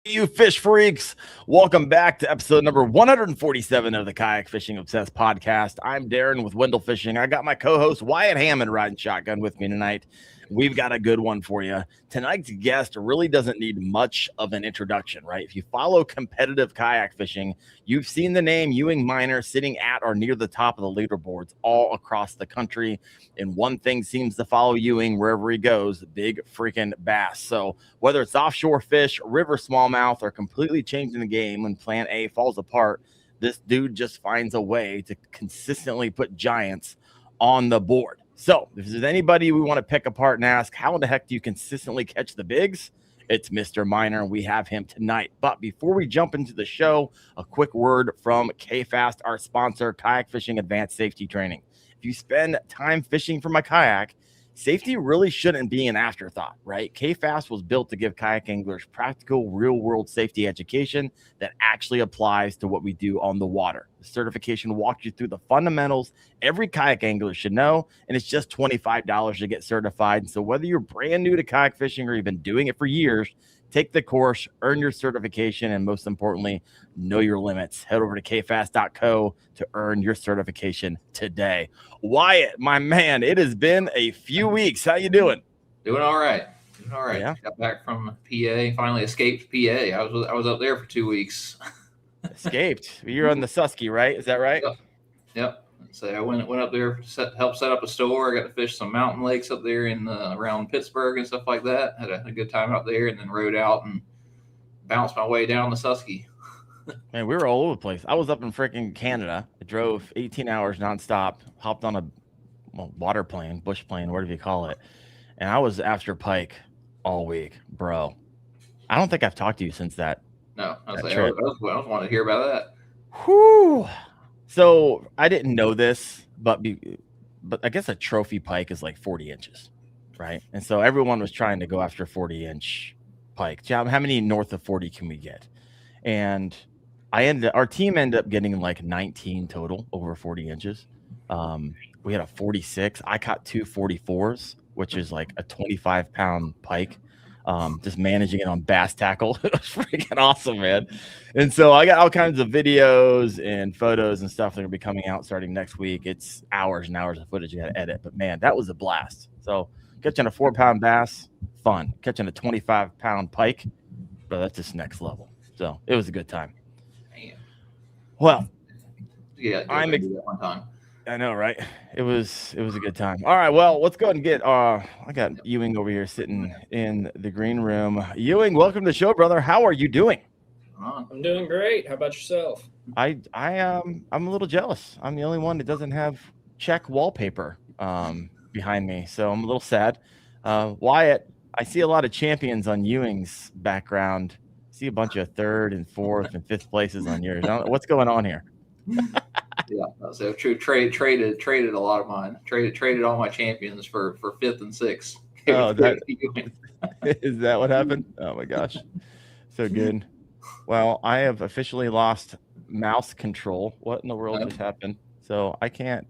You fish freaks, welcome back to episode number 147 of the Kayak Fishing Obsessed podcast. I'm Daren with Wendell Fishing. I got my co-host Wyatt Hammond riding shotgun with me tonight. We've got a good one for you. Tonight's guest really doesn't need much of an introduction, right? If you follow competitive kayak fishing, you've seen the name Ewing Miner sitting at or near the top of the leaderboards all across the country. And one thing seems to follow Ewing wherever he goes, big freaking bass. So whether it's offshore fish, river smallmouth, or completely changing the game when plan A falls apart, this dude just finds a way to consistently put giants on the board. So if there's anybody we want to pick apart and ask, how in the heck do you consistently catch the bigs? It's Mr. Miner, and we have him tonight. But before we jump into the show, a quick word from KFAST, our sponsor, Kayak Fishing Advanced Safety Training. If you spend time fishing from a kayak, safety really shouldn't be an afterthought, right? KFAST was built to give kayak anglers practical, real-world safety education that actually applies to what we do on the water. The certification walks you through the fundamentals every kayak angler should know, and it's just $25 to get certified. And so whether you're brand new to kayak fishing or you've been doing it for years, take the course, earn your certification, and most importantly, know your limits. Head over to kfast.co to earn your certification today. Wyatt, my man, it has been a few weeks. How you doing? Doing all right. Yeah. Got back from PA. Finally escaped PA. I was up there for 2 weeks. Escaped. You're on the Susky, right? Is that right? Yep. So I went up there, helped set up a store. I got to fish some mountain lakes up there in around Pittsburgh and stuff like that. Had a good time out there, and then rode out and bounced my way down the Susky. Man, we were all over the place. I was up in freaking Canada. I drove 18 hours nonstop, hopped on a water plane, bush plane, whatever you call it. And I was after pike all week, bro. I don't think I've talked to you since that. No, I was wanting to hear about that. Whew. So I didn't know this, but I guess a trophy pike is like 40 inches, right? And so everyone was trying to go after 40-inch pike. How many north of 40 can we get? And our team ended up getting like 19 total over 40 inches. We had a 46. I caught two 44s, which is like a 25-pound pike. Just managing it on bass tackle. It was freaking awesome, man. And so I got all kinds of videos and photos and stuff that are going to be coming out starting next week. It's hours and hours of footage you got to edit, but man, that was a blast. So catching a 4-pound bass, fun. Catching a 25-pound pike, bro, that's just next level. So it was a good time. Man. Well, yeah, I did that one time. I know, right? It was a good time. All right, well, let's go ahead and get I got Ewing over here sitting in the green room. Ewing, welcome to the show, brother. How are you doing? I'm doing great. How about yourself? I'm a little jealous. I'm the only one that doesn't have check wallpaper behind me, so I'm a little sad. Wyatt, I see a lot of champions on Ewing's background. I see a bunch of 3rd and 4th and 5th places on yours. What's going on here? Yeah, so true. Traded a lot of mine. Traded all my champions for 5th and 6th. Oh, is that what happened? Oh my gosh, so good. Well, I have officially lost mouse control. What in the world just happened? So I can't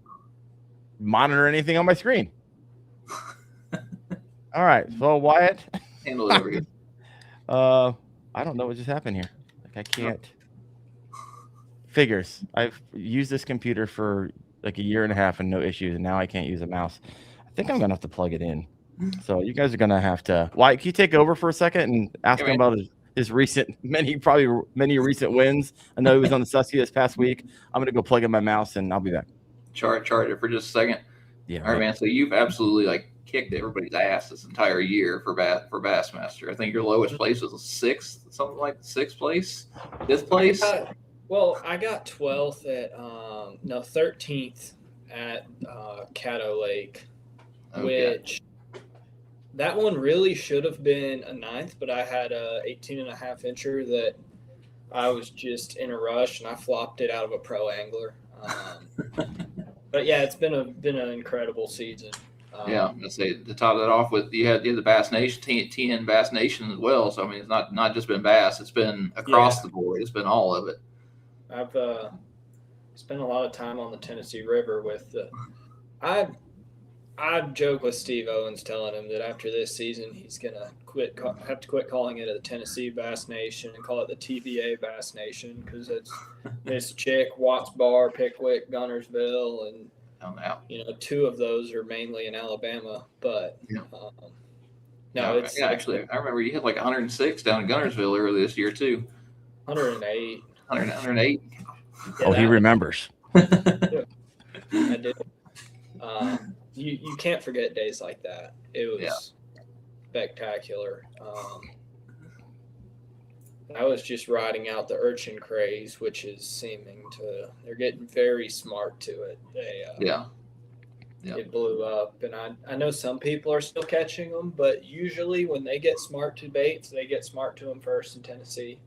monitor anything on my screen. All right, so Wyatt, handle it over here. I don't know what just happened here. Like I can't. Figures. I've used this computer for like a year and a half and no issues, and now I can't use a mouse. I think I'm gonna have to plug it in. So you guys are gonna have to. Wyatt, can you take over for a second and ask him about his many recent wins? I know he was on the Susky this past week. I'm gonna go plug in my mouse and I'll be back. Charge it for just a second. Yeah. All right, man. So you've absolutely kicked everybody's ass this entire year for Bassmaster. I think your lowest place was 6th, something like 6th place, 5th place. I got 12th at 13th at Caddo Lake, which that one really should have been a 9th, but I had a 18.5 incher that I was just in a rush and I flopped it out of a pro angler. But yeah, it's been an incredible season. Let's say to top that off with you had the Bass Nation, TN Bass Nation as well. So I mean, it's not just been bass; it's been across the board. It's been all of it. I've spent a lot of time on the Tennessee River with I I joke with Steve Owens, telling him that after this season, he's gonna have to quit calling it the Tennessee Bass Nation and call it the TVA Bass Nation, because it's Chick, Watts Bar, Pickwick, Gunnersville, and two of those are mainly in Alabama. But actually, I remember you had like 106 down in Gunnersville earlier this year too. 108. 108. Yeah, he remembers. I did. You can't forget days like that. It was spectacular. I was just riding out the urchin craze, which is they're getting very smart to it. It blew up, and I know some people are still catching them, but usually when they get smart to baits, they get smart to them first in Tennessee.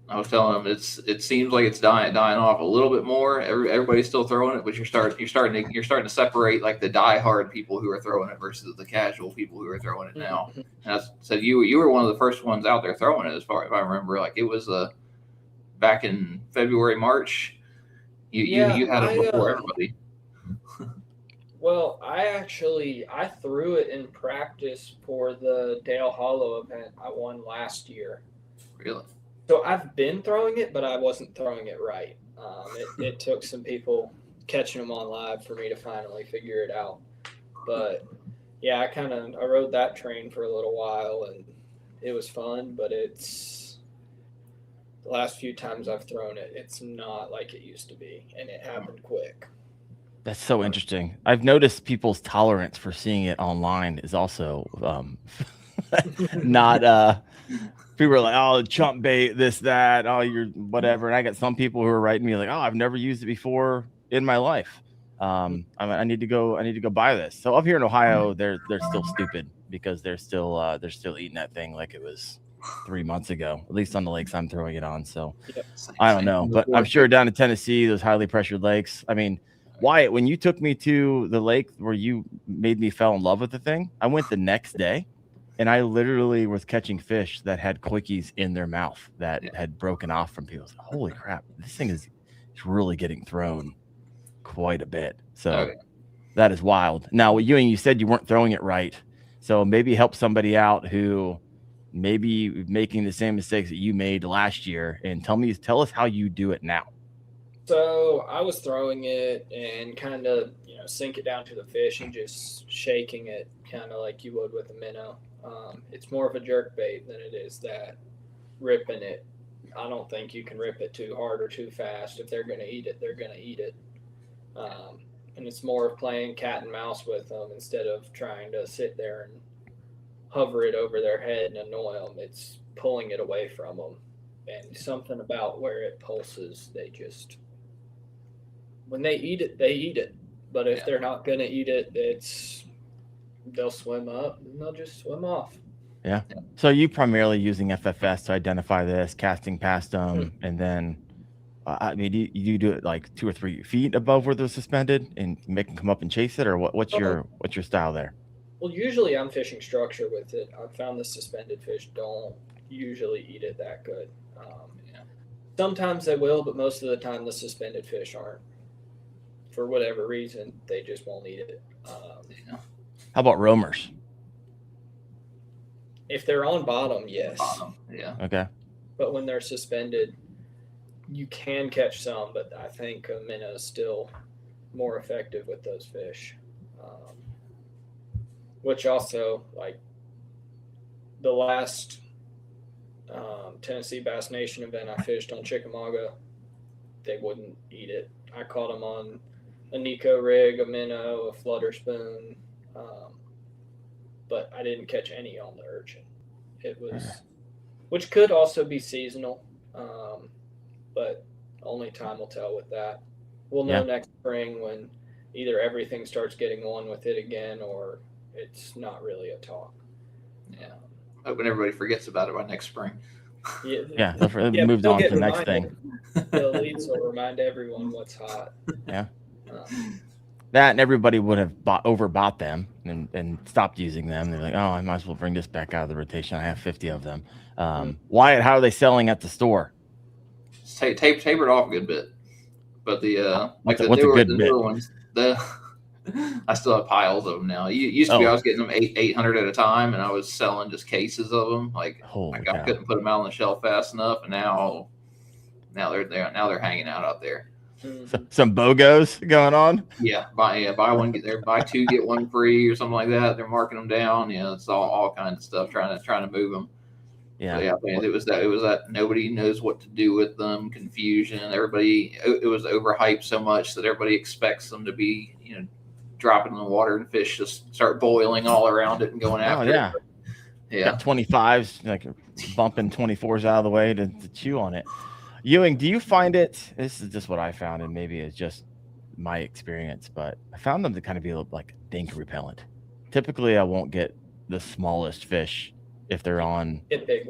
I was telling them it seems like it's dying off a little bit more. Everybody's still throwing it, but you're starting to separate like the diehard people who are throwing it versus the casual people who are throwing it now. And I said you were one of the first ones out there throwing it, as far as I remember. Like it was back in February, March. You had it before everybody. Well, I threw it in practice for the Dale Hollow event I won last year. Really? So I've been throwing it, but I wasn't throwing it right. It took some people catching them on live for me to finally figure it out. But yeah, I rode that train for a little while, and it was fun. But it's the last few times I've thrown it, it's not like it used to be, and it happened quick. That's so interesting. I've noticed people's tolerance for seeing it online is also not. People are like, oh, chump bait, this, that, oh, you're whatever. And I got some people who are writing me like, oh, I've never used it before in my life. I need to go buy this. So up here in Ohio, they're still stupid because they're still eating that thing like it was 3 months ago, at least on the lakes I'm throwing it on. So I don't know, but I'm sure down in Tennessee, those highly pressured lakes. I mean, Wyatt, when you took me to the lake where you made me fall in love with the thing, I went the next day. And I literally was catching fish that had quickies in their mouth that had broken off from people. Like, holy crap, this thing is really getting thrown quite a bit. So that is wild. Now, with Ewing, you said you weren't throwing it right. So maybe help somebody out who may be making the same mistakes that you made last year, and tell us how you do it now. So I was throwing it and kind of, sink it down to the fish and just shaking it kind of like you would with a minnow. It's more of a jerk bait than it is that ripping it. I don't think you can rip it too hard or too fast. If they're going to eat it, they're going to eat it. And it's more of playing cat and mouse with them instead of trying to sit there and hover it over their head and annoy them. It's pulling it away from them. And something about where it pulses, when they eat it, they eat it. But if they're not going to eat it, they'll swim up and they'll just swim off. Yeah. So you primarily using FFS to identify this, casting past them, and then, you do it like 2 or 3 feet above where they're suspended and make them come up and chase it, or what's your style there? Well, usually I'm fishing structure with it. I've found the suspended fish don't usually eat it that good. Sometimes they will, but most of the time the suspended fish aren't. For whatever reason, they just won't eat it. How about roamers? If they're on bottom, yes. Okay. But when they're suspended, you can catch some, but I think a minnow is still more effective with those fish. Which also, like the last Tennessee Bass Nation event I fished on Chickamauga, they wouldn't eat it. I caught them on a Nico rig, a minnow, a flutter spoon, but I didn't catch any on the urchin. It was, which could also be seasonal, but only time will tell with that. We'll know next spring when either everything starts getting one with it again or it's not really a talk. Hoping everybody forgets about it by next spring. They'll moved on to the next thing. The elites will remind everyone what's hot. That, and everybody would have overbought them and stopped using them. They're like, oh, I might as well bring this back out of the rotation. I have 50 of them. Wyatt, how are they selling at the store? Tapered off a good bit. But the what's a good bit? newer ones, I still have piles of them now. Used to be I was getting them 800 at a time, and I was selling just cases of them. Like I couldn't put them out on the shelf fast enough, and now they're hanging out there. Some BOGOs going on. Yeah, buy one get there, buy two get one free or something like that. They're marking them down. Yeah, it's all kinds of stuff trying to move them. Yeah, so, yeah. Man, it was that nobody knows what to do with them. Confusion. Everybody. It was overhyped so much that everybody expects them to be dropping in the water and fish just start boiling all around it and going after it. Yeah. Got 25s, like bumping 24s out of the way to chew on it. Ewing, do you find it? This is just what I found, and maybe it's just my experience, but I found them to kind of be like dink repellent. Typically, I won't get the smallest fish if they're on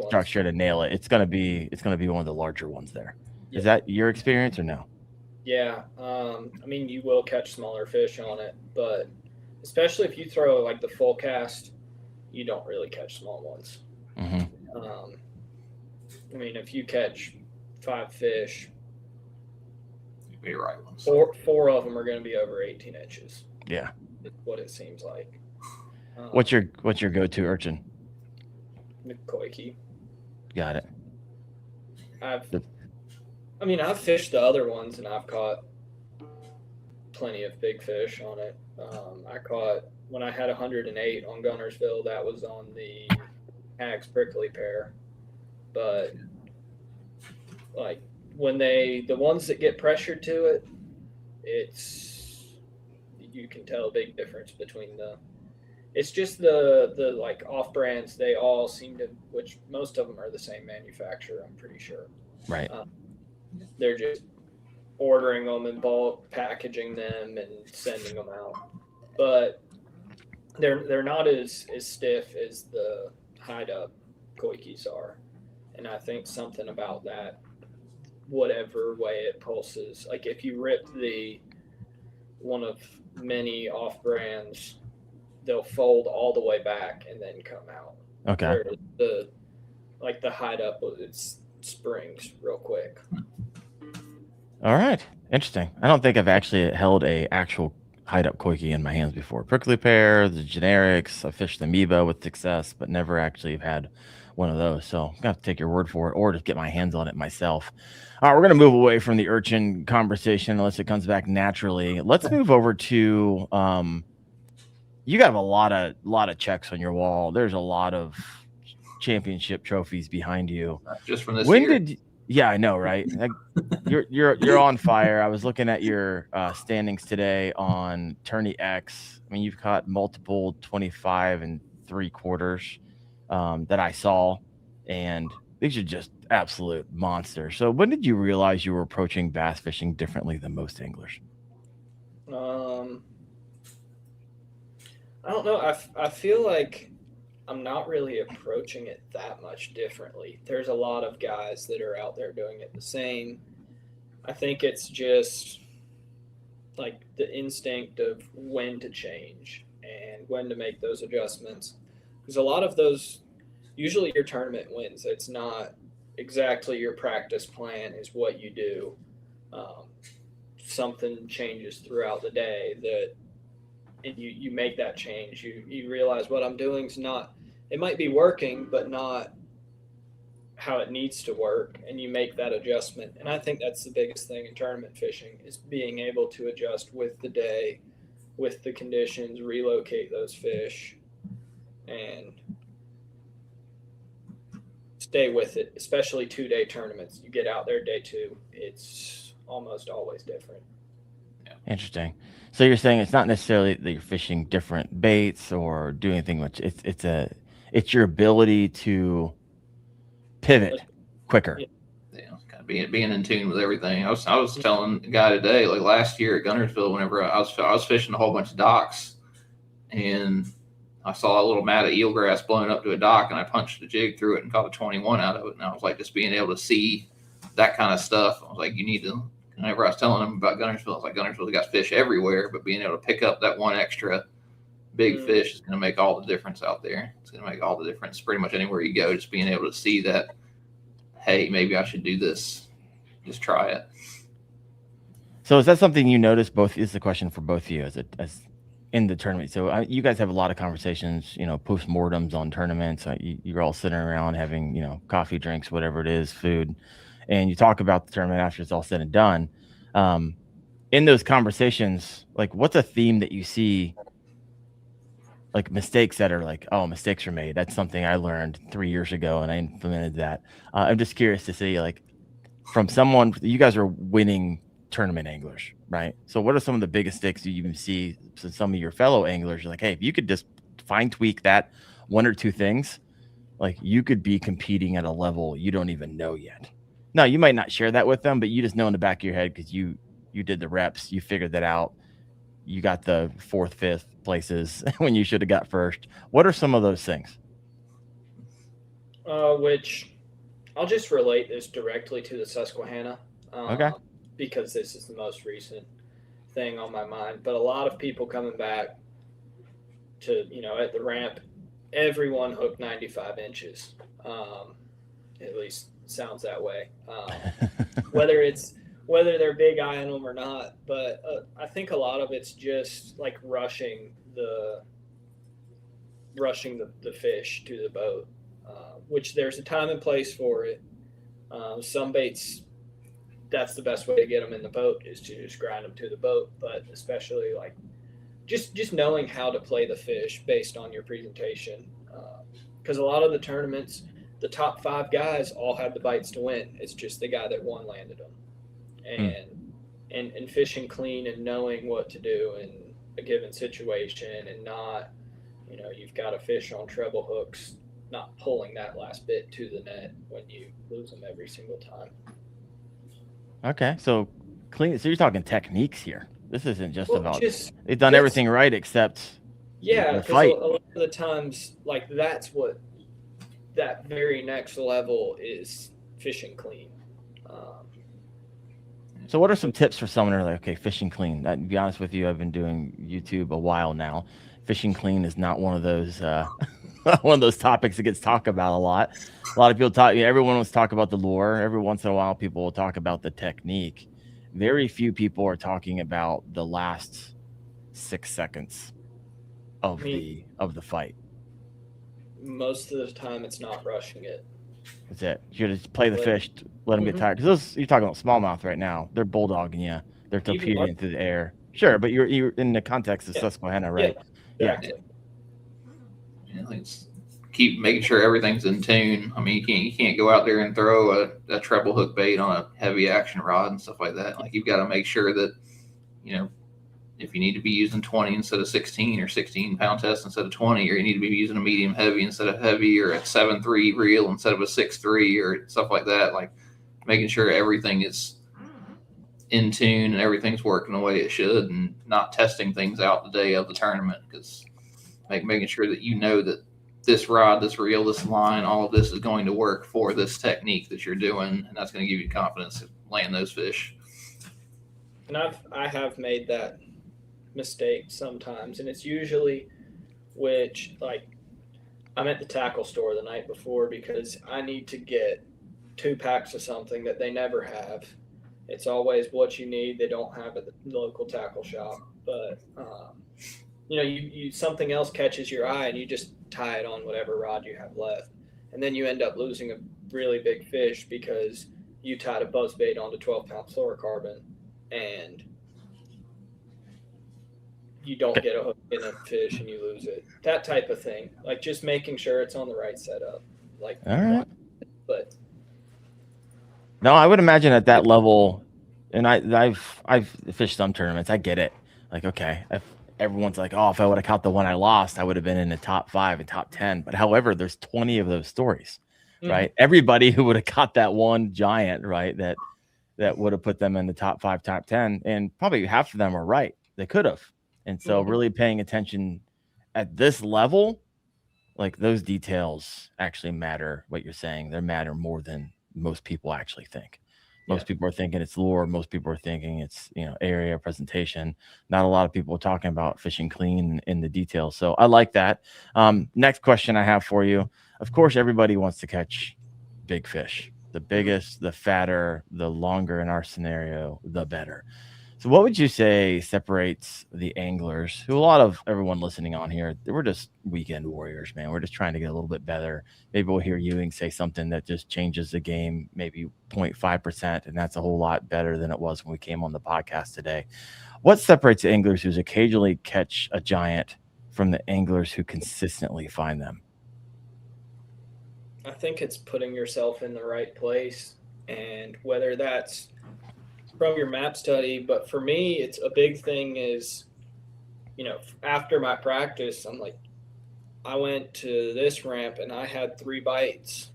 structure to nail it. It's gonna be one of the larger ones there. Yeah. Is that your experience or no? Yeah, I mean, you will catch smaller fish on it, but especially if you throw like the full cast, you don't really catch small ones. Mm-hmm. I mean, if you catch 5 fish, you'd be right ones. Four of them are going to be over 18 inches. Yeah, is what it seems like. What's your go-to urchin? The koiki. Got it. I've fished the other ones and I've caught plenty of big fish on it. I caught, when I had 108 on Gunnersville, that was on the Hags prickly pear. But like when the ones that get pressured to it, you can tell a big difference between it's just the like off brands. They all seem to, which most of them are the same manufacturer, I'm pretty sure. Right. They're just ordering them in bulk, packaging them, and sending them out. But they're not as stiff as the hide up koikis are, and I think something about that, whatever way it pulses, like if you rip one of many off brands, they'll fold all the way back and then come out. Okay. Whereas the hide up, it springs real quick. All right. Interesting. I don't think I've actually held a actual hide up koiki in my hands before. Prickly pear, the generics. I fished the amoeba with success, but never actually have had one of those. So I'm gonna have to take your word for it, or just get my hands on it myself. All right, we're gonna move away from the urchin conversation unless it comes back naturally. Let's move over to you got a lot of checks on your wall. There's a lot of championship trophies behind you. Just from this year. Yeah, I know, right? You're on fire. I was looking at your standings today on Tourney X. I mean, you've caught multiple 25 3/4 that I saw, and these are just absolute monsters. So when did you realize you were approaching bass fishing differently than most anglers? I don't know. I feel like I'm not really approaching it that much differently. There's a lot of guys that are out there doing it the same. I think it's just like the instinct of when to change and when to make those adjustments. Because a lot of those, usually your tournament wins. It's not exactly your practice plan is what you do. Something changes throughout the day that you make that change. You realize what I'm doing is not, it might be working, but not how it needs to work. And you make that adjustment. And I think that's the biggest thing in tournament fishing is being able to adjust with the day, with the conditions, relocate those fish and stay with it, especially 2-day tournaments. You get out there day 2, it's almost always different. Yeah. Interesting. So you're saying it's not necessarily that you're fishing different baits or doing anything much. It's your ability to pivot quicker. Yeah, kind of being in tune with everything. I was telling a guy today, like last year at Gunnersville, whenever I was fishing a whole bunch of docks, and I saw a little mat of eelgrass blowing up to a dock, and I punched the jig through it and caught a 21 out of it. And I was like, just being able to see that kind of stuff. I was like, you need to. Whenever I was telling them about Gunnersville, I was like, Gunnersville's got fish everywhere, but being able to pick up that one extra big fish is going to make all the difference out there. It's going to make all the difference pretty much anywhere you go. Just being able to see that, hey, maybe I should do this. Just try it. So is that something you notice? Both is the question for both of you as in the tournament. So you guys have a lot of conversations, post-mortems on tournaments. You're all sitting around having, coffee, drinks, whatever it is, food, and you talk about the tournament after it's all said and done. In those conversations, like what's a theme that you see, like mistakes that are like, oh, mistakes are made. That's something I learned 3 years ago and I implemented that. I'm just curious to see, like, from someone, you guys are winning tournament anglers, right? So what are some of the biggest mistakes you even see to some of your fellow anglers? You're like, hey, if you could just fine tweak that one or two things, like you could be competing at a level you don't even know yet. Now, you might not share that with them, but you just know in the back of your head because you did the reps, you figured that out. You got the 4th, 5th places when you should have got first. What are some of those things? Which I'll just relate this directly to the Susquehanna. Okay. Because this is the most recent thing on my mind. But a lot of people coming back to, at the ramp, everyone hooked 95 inches. At least sounds that way. Whether they're big eyeing them or not. But I think a lot of it's just like rushing the fish to the boat, which there's a time and place for it. Some baits, that's the best way to get them in the boat is to just grind them to the boat. But especially like just knowing how to play the fish based on your presentation. Because a lot of the tournaments, the top 5 guys all have the bites to win. It's just the guy that won landed them. And fishing clean and knowing what to do in a given situation and not, you've got a fish on treble hooks, not pulling that last bit to the net when you lose them every single time. Okay, so clean. So you're talking techniques here. This isn't just about they've done just everything right except the because fight. A lot of the times, like that's what that very next level is, fishing clean. So what are some tips for someone who's like, okay, fishing clean? To be honest with you, I've been doing YouTube a while now. Fishing clean is not one of those topics that gets talked about a lot. A lot of people everyone wants to talk about the lure. Every once in a while, people will talk about the technique. Very few people are talking about the last 6 seconds of the fight. Most of the time, it's not rushing it. That's it. You just play the fish, let them get tired. Because you're talking about smallmouth right now. They're bulldogging you. They're torpedoing through the air. Sure, but you're in the context of Susquehanna, right? Yeah. Exactly. Keep making sure everything's in tune. I mean, you can't go out there and throw a treble hook bait on a heavy action rod and stuff like that. Like you've got to make sure that, if you need to be using 20 instead of 16 or 16 pound test instead of 20, or you need to be using a medium heavy instead of heavy, or a 7.3 reel instead of a 6.3 or stuff like that. Like making sure everything is in tune and everything's working the way it should, and not testing things out the day of the tournament, because making sure that that this rod, this reel, this line, all of this is going to work for this technique that you're doing, and that's going to give you confidence to land those fish. And I have made that mistake sometimes, and it's usually like I'm at the tackle store the night before because I need to get 2 packs of something that they never have. It's always what you need. They don't have at the local tackle shop, but you something else catches your eye and you just tie it on whatever rod you have left, and then you end up losing a really big fish because you tied a buzz bait onto 12-pound fluorocarbon and you don't get a hook in a fish and you lose it. That type of thing. Like just making sure it's on the right setup. Like, all right. But no, I would imagine at that level, and I've fished some tournaments. I get it. Like, okay, if everyone's like, oh, if I would have caught the one I lost, I would have been in the top 5 and top 10. But however, there's 20 of those stories, right? Everybody who would have caught that one giant, right, that would have put them in the top 5, top 10, and probably half of them are right. They could have. And so really paying attention at this level, like those details actually matter. What you're saying, they matter more than most people actually think. Most people are thinking it's lure. Most people are thinking it's, area presentation. Not a lot of people are talking about fishing clean in the details. So I like that. Next question I have for you. Of course, everybody wants to catch big fish. The biggest, the fatter, the longer in our scenario, the better. So what would you say separates the anglers, who a lot of everyone listening on here, we're just weekend warriors, man. We're just trying to get a little bit better. Maybe we'll hear Ewing say something that just changes the game, maybe 0.5%, and that's a whole lot better than it was when we came on the podcast today. What separates the anglers who occasionally catch a giant from the anglers who consistently find them? I think it's putting yourself in the right place, and whether that's from your map study, but for me, it's a big thing is, after my practice, I'm like, I went to this ramp and I had 3 bites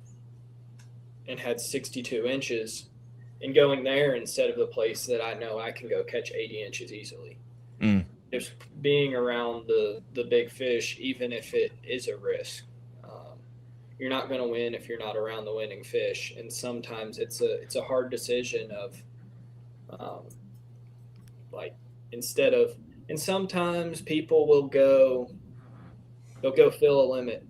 and had 62 inches, and going there instead of the place that I know I can go catch 80 inches easily. Just being around the big fish, even if it is a risk. You're not going to win if you're not around the winning fish, and sometimes it's a hard decision of and sometimes people will go fill a limit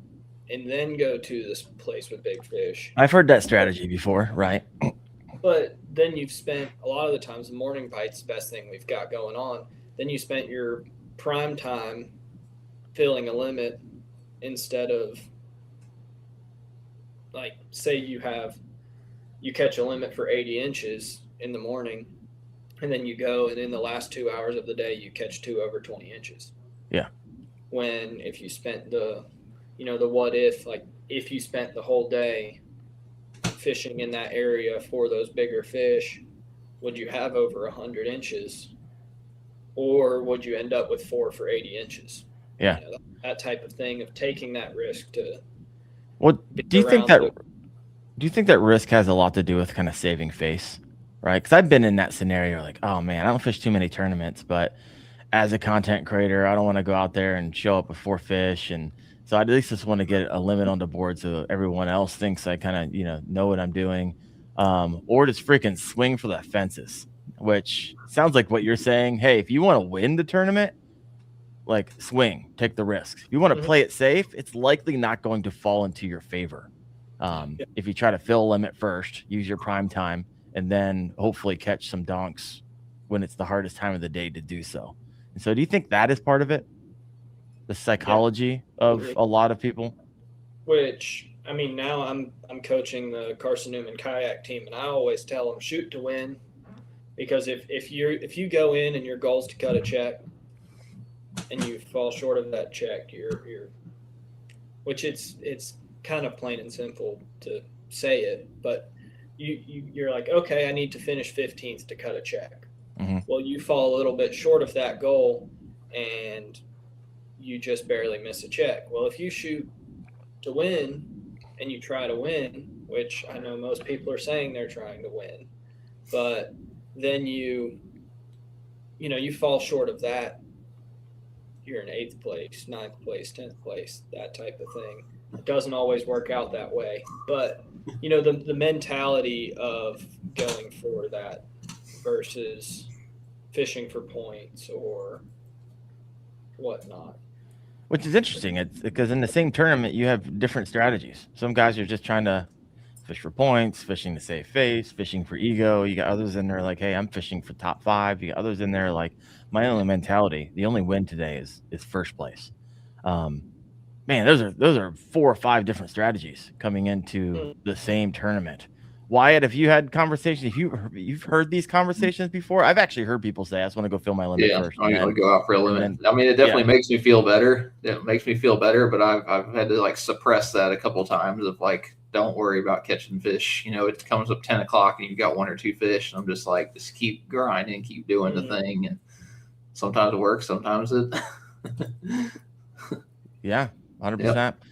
and then go to this place with big fish. I've heard that strategy before, right? But then you've spent a lot of the times, the morning bite's the best thing we've got going on. Then you spent your prime time filling a limit instead of, like, say you catch a limit for 80 inches in the morning, and then you go, and in the last 2 hours of the day, you catch 2 over 20 inches. Yeah. When if you spent the what if, like, if you spent the whole day fishing in that area for those bigger fish, would you have over 100 inches, or would you end up with 4 for 80 inches? Yeah. That type of thing of taking that risk to. Well, do you think that risk has a lot to do with kind of saving face, right? Because I've been in that scenario, like, oh man, I don't fish too many tournaments, but as a content creator, I don't want to go out there and show up with 4 fish, and so I at least just want to get a limit on the board so everyone else thinks I kind of know what I'm doing, or just freaking swing for the fences, which sounds like what you're saying. Hey, if you want to win the tournament, like, swing, take the risks. If you want to play it safe, it's likely not going to fall into your favor. If you try to fill a limit first, use your prime time, and then hopefully catch some donks when it's the hardest time of the day to do so. And so do you think that is part of it? The psychology of a lot of people? Which, I mean, now I'm coaching the Carson Newman Kayak team, and I always tell them, shoot to win, because if you go in and your goal is to cut a check and you fall short of that check, you're which it's kind of plain and simple to say it, but you're like, okay, I need to finish 15th to cut a check. Well, you fall a little bit short of that goal and you just barely miss a check. Well, if you shoot to win and you try to win, which I know most people are saying they're trying to win, but then you fall short of that, you're in 8th place, 9th place, 10th place, that type of thing. It doesn't always work out that way, but the mentality of going for that versus fishing for points or whatnot. Which is interesting. It's because in the same tournament, you have different strategies. Some guys are just trying to fish for points, fishing to save face, fishing for ego. You got others in there like, hey, I'm fishing for top 5. You got others in there like, my only mentality, the only win today is first place. Man, those are 4 or 5 different strategies coming into the same tournament. Wyatt, have you had conversations? You've heard these conversations before? I've actually heard people say, I just want to go fill my limit first. I want to go out for a limit. I mean, it definitely makes me feel better. It makes me feel better, but I've had to, like, suppress that a couple of times of, like, don't worry about catching fish. It comes up 10 o'clock and you've got 1 or 2 fish. And I'm just like, just keep grinding, keep doing the thing. And sometimes it works, sometimes it. Yeah, 100%. Yep.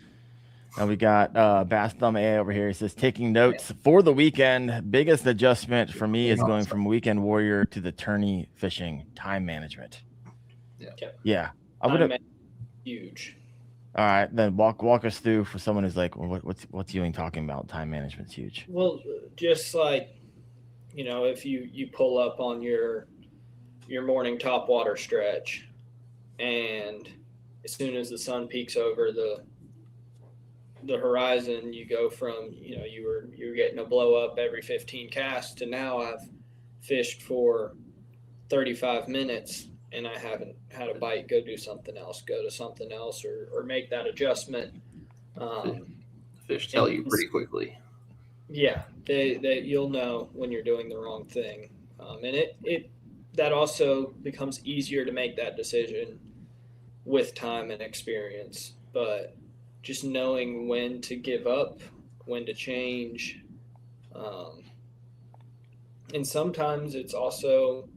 Now we got Bass Thumb A over here. He says, taking notes for the weekend. Biggest adjustment for me is going from weekend warrior to the tourney fishing. Time management. Yeah. I would have huge. All right, then walk us through for someone who's like, well, what's Ewing talking about? Time management's huge. Well, just like, if you pull up on your morning top water stretch, and as soon as the sun peaks over the horizon, you go from, you're getting a blow up every 15 casts to now I've fished for 35 minutes and I haven't had a bite, go do something else, go to something else, or make that adjustment. Fish tell you pretty quickly. Yeah, they you'll know when you're doing the wrong thing, and it that also becomes easier to make that decision with time and experience. But just knowing when to give up, when to change, and sometimes it's also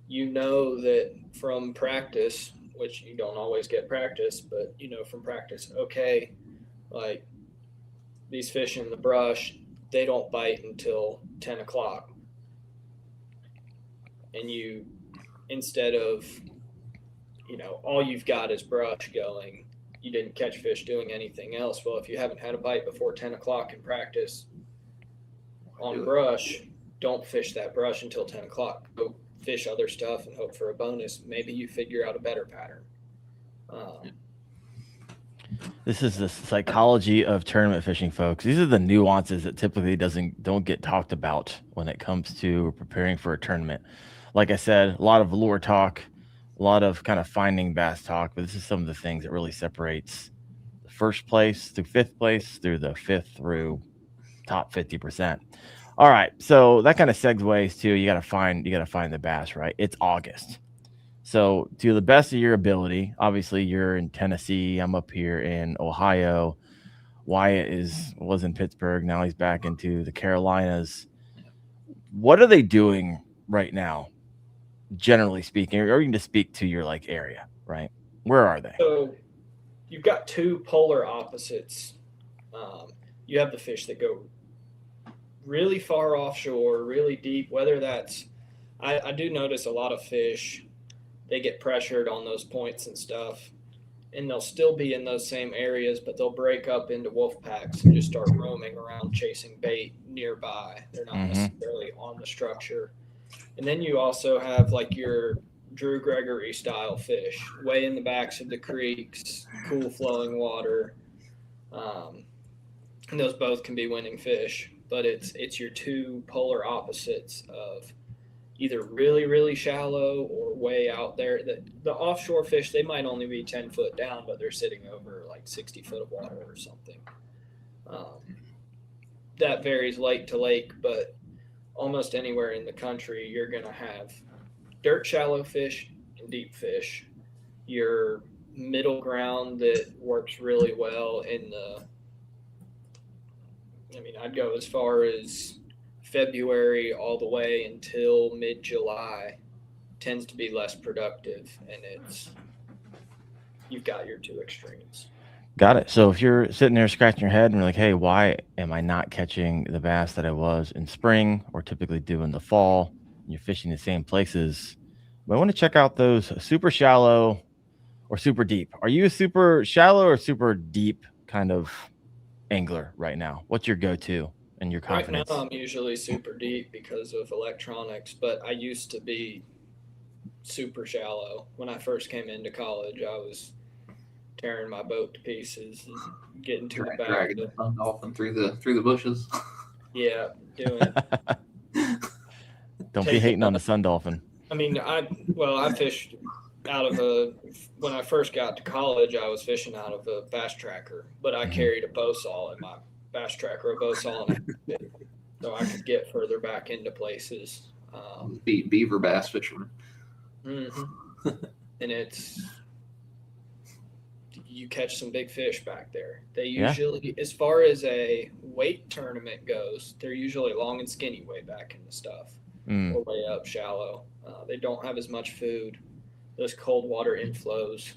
that from practice, which you don't always get practice, but from practice, okay, like these fish in the brush, they don't bite until 10 o'clock. And you, instead of, all you've got is brush going, you didn't catch fish doing anything else. Well, if you haven't had a bite before 10 o'clock in practice on brush, don't fish that brush until 10 o'clock. Go fish other stuff and hope for a bonus. Maybe you figure out a better pattern. This is the psychology of tournament fishing, folks. These are the nuances that typically don't get talked about when it comes to preparing for a tournament. Like I said, a lot of lure talk, a lot of kind of finding bass talk, but this is some of the things that really separates the first place through fifth place through the fifth through top 50%. All right, so that kind of segues to you got to find the bass, right? It's August. So to the best of your ability, obviously you're in Tennessee. I'm up here in Ohio. Wyatt was in Pittsburgh. Now he's back into the Carolinas. What are they doing right now, generally speaking? Or you can just speak to your area, right? Where are they? So you've got two polar opposites. You have the fish that go really far offshore, really deep, whether that's I do notice a lot of fish, they get pressured on those points and stuff, and they'll still be in those same areas, but they'll break up into wolf packs and just start roaming around chasing bait nearby. They're not necessarily on the structure. And then you also have your Drew Gregory style fish, way in the backs of the creeks, cool flowing water. And those both can be winning fish, but it's your two polar opposites of either really, really shallow or way out there. The offshore fish, they might only be 10 foot down, but they're sitting over 60 foot of water or something. That varies lake to lake, but almost anywhere in the country, you're going to have dirt shallow fish and deep fish. Your middle ground that works really well I'd go as far as February all the way until mid-July tends to be less productive, and you've got your two extremes. Got it. So if you're sitting there scratching your head and you're like, hey, why am I not catching the bass that I was in spring or typically do in the fall? And you're fishing the same places. I want to check out those super shallow or super deep. Are you a super shallow or super deep kind of angler right now? What's your go-to and your confidence? Right now I'm usually super deep because of electronics, but I used to be super shallow. When I first came into college, I was tearing my boat to pieces and getting to the back. Dragging the sun dolphin through the bushes. Yeah, doing Don't be hating on the sun dolphin. I fished when I first got to college, I was fishing out of a bass tracker, but I carried a bow saw in my bass tracker, a bow saw, so I could get further back into places. Beaver bass fisherman. Mm-hmm. And you catch some big fish back there. They usually, as far as a weight tournament goes, they're usually long and skinny way back in the stuff, or way up shallow. They don't have as much food. Those cold water inflows,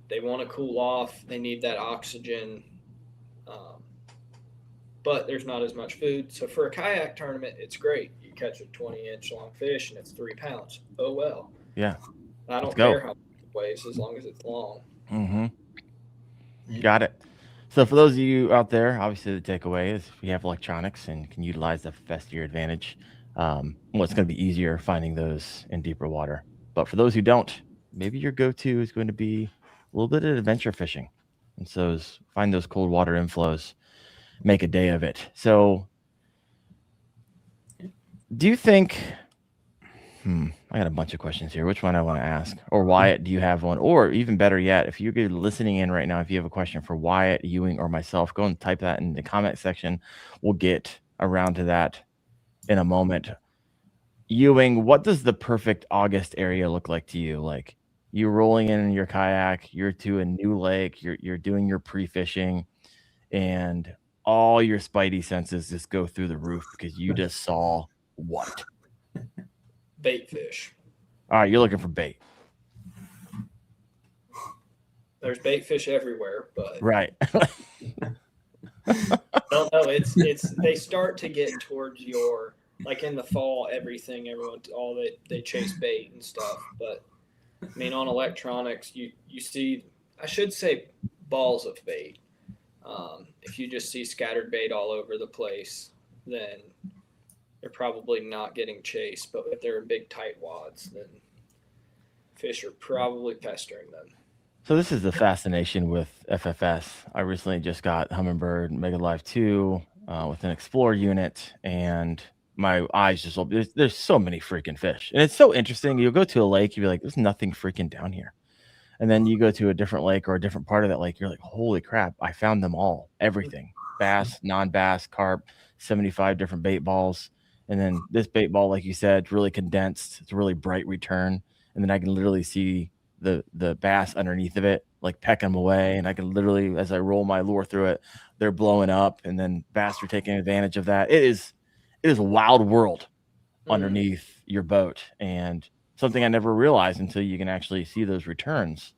they want to cool off. They need that oxygen, but there's not as much food. So for a kayak tournament, it's great. You catch a 20-inch long fish and it's 3 pounds. Oh, well. Yeah. I don't care how much it weighs as long as it's long. Mm-hmm. Got it. So for those of you out there, obviously the takeaway is if you have electronics and can utilize the best to your advantage, it's going to be easier finding those in deeper water. But for those who don't, maybe your go-to is going to be a little bit of adventure fishing. And so find those cold water inflows, make a day of it. So do you think I got a bunch of questions here. Which one I want to ask? Or Wyatt, do you have one? Or even better yet, if you're listening in right now, if you have a question for Wyatt, Ewing, or myself, go and type that in the comment section. We'll get around to that in a moment. Ewing, what does the perfect August area look like to you? Like you're rolling in your kayak, you're to a new lake, you're doing your pre-fishing, and all your spidey senses just go through the roof because you just saw what? Bait fish. All right, you're looking for bait. There's bait fish everywhere, but Right. don't know. It's they start to get towards your, like in the fall, they chase bait and stuff. But I mean, on electronics, you see, I should say, balls of bait. If you just see scattered bait all over the place, then they're probably not getting chased. But if they're in big tight wads, then fish are probably pestering them. So this is the fascination with FFS. I recently just got Humminbird Mega Live 2 with an Explorer unit, and my eyes just there's so many freaking fish. And it's so interesting. You'll go to a lake, you'll be like, there's nothing freaking down here. And then you go to a different lake or a different part of that lake, you're like, holy crap, I found them all. Everything. Bass, non-bass, carp, 75 different bait balls. And then this bait ball, like you said, really condensed. It's a really bright return. And then I can literally see the bass underneath of it, like pecking them away. And I can literally, as I roll my lure through it, they're blowing up, and then bass are taking advantage of that. It is a wild world underneath your boat, and something I never realized until you can actually see those returns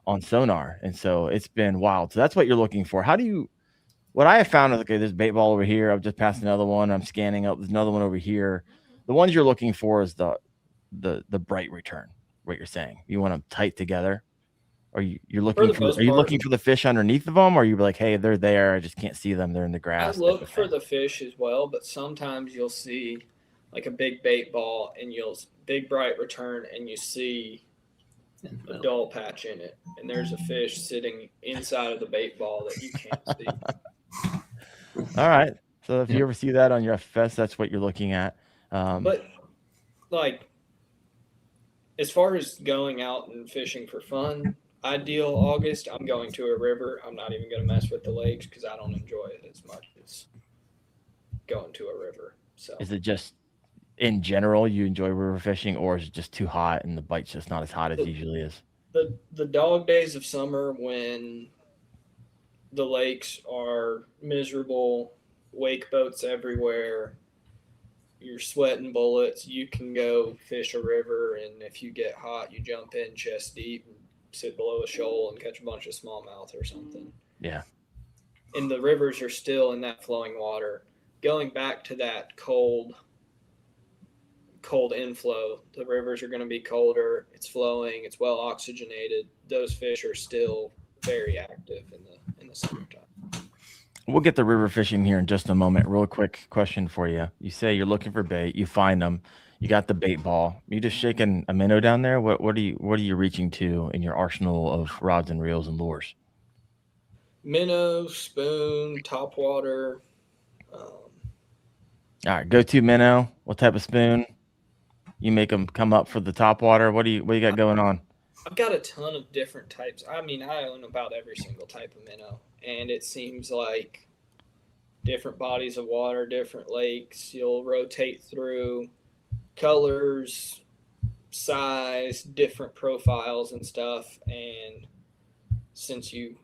on sonar. And so it's been wild. So that's what you're looking for. What I have found is, okay, there's bait ball over here. I've just passed another one. I'm scanning up. There's another one over here. The ones you're looking for is the bright return. What you're saying, you want them tight together, or you're looking for? Are you looking for the fish underneath of them, or are you like, hey, they're there, I just can't see them, they're in the grass? I look for the fish as well, but sometimes you'll see like a big bait ball and big bright return, and you see a dull patch in it, and there's a fish sitting inside of the bait ball that you can't see. All right, so if you ever see that on your FFS, that's what you're looking at. But like, as far as going out and fishing for fun, ideal August, I'm going to a river. I'm not even going to mess with the lakes because I don't enjoy it as much as going to a river. So is it just in general you enjoy river fishing, or is it just too hot and the bite's just not as hot as it usually is? The dog days of summer when the lakes are miserable, wake boats everywhere, you're sweating bullets, you can go fish a river, and if you get hot, you jump in chest deep and sit below a shoal and catch a bunch of smallmouth or something. Yeah. And the rivers are still in that flowing water. Going back to that cold inflow, the rivers are going to be colder, it's flowing, it's well oxygenated. Those fish are still very active in the summertime. We'll get the river fishing here in just a moment. Real quick question for you. You say you're looking for bait. You find them. You got the bait ball. You just shaking a minnow down there? What are you reaching to in your arsenal of rods and reels and lures? Minnow, spoon, topwater. All right, go-to minnow. What type of spoon? You make them come up for the topwater. What do you got going on? I've got a ton of different types. I mean, I own about every single type of minnow, and it seems like different bodies of water, different lakes, you'll rotate through colors, size, different profiles and stuff. And since you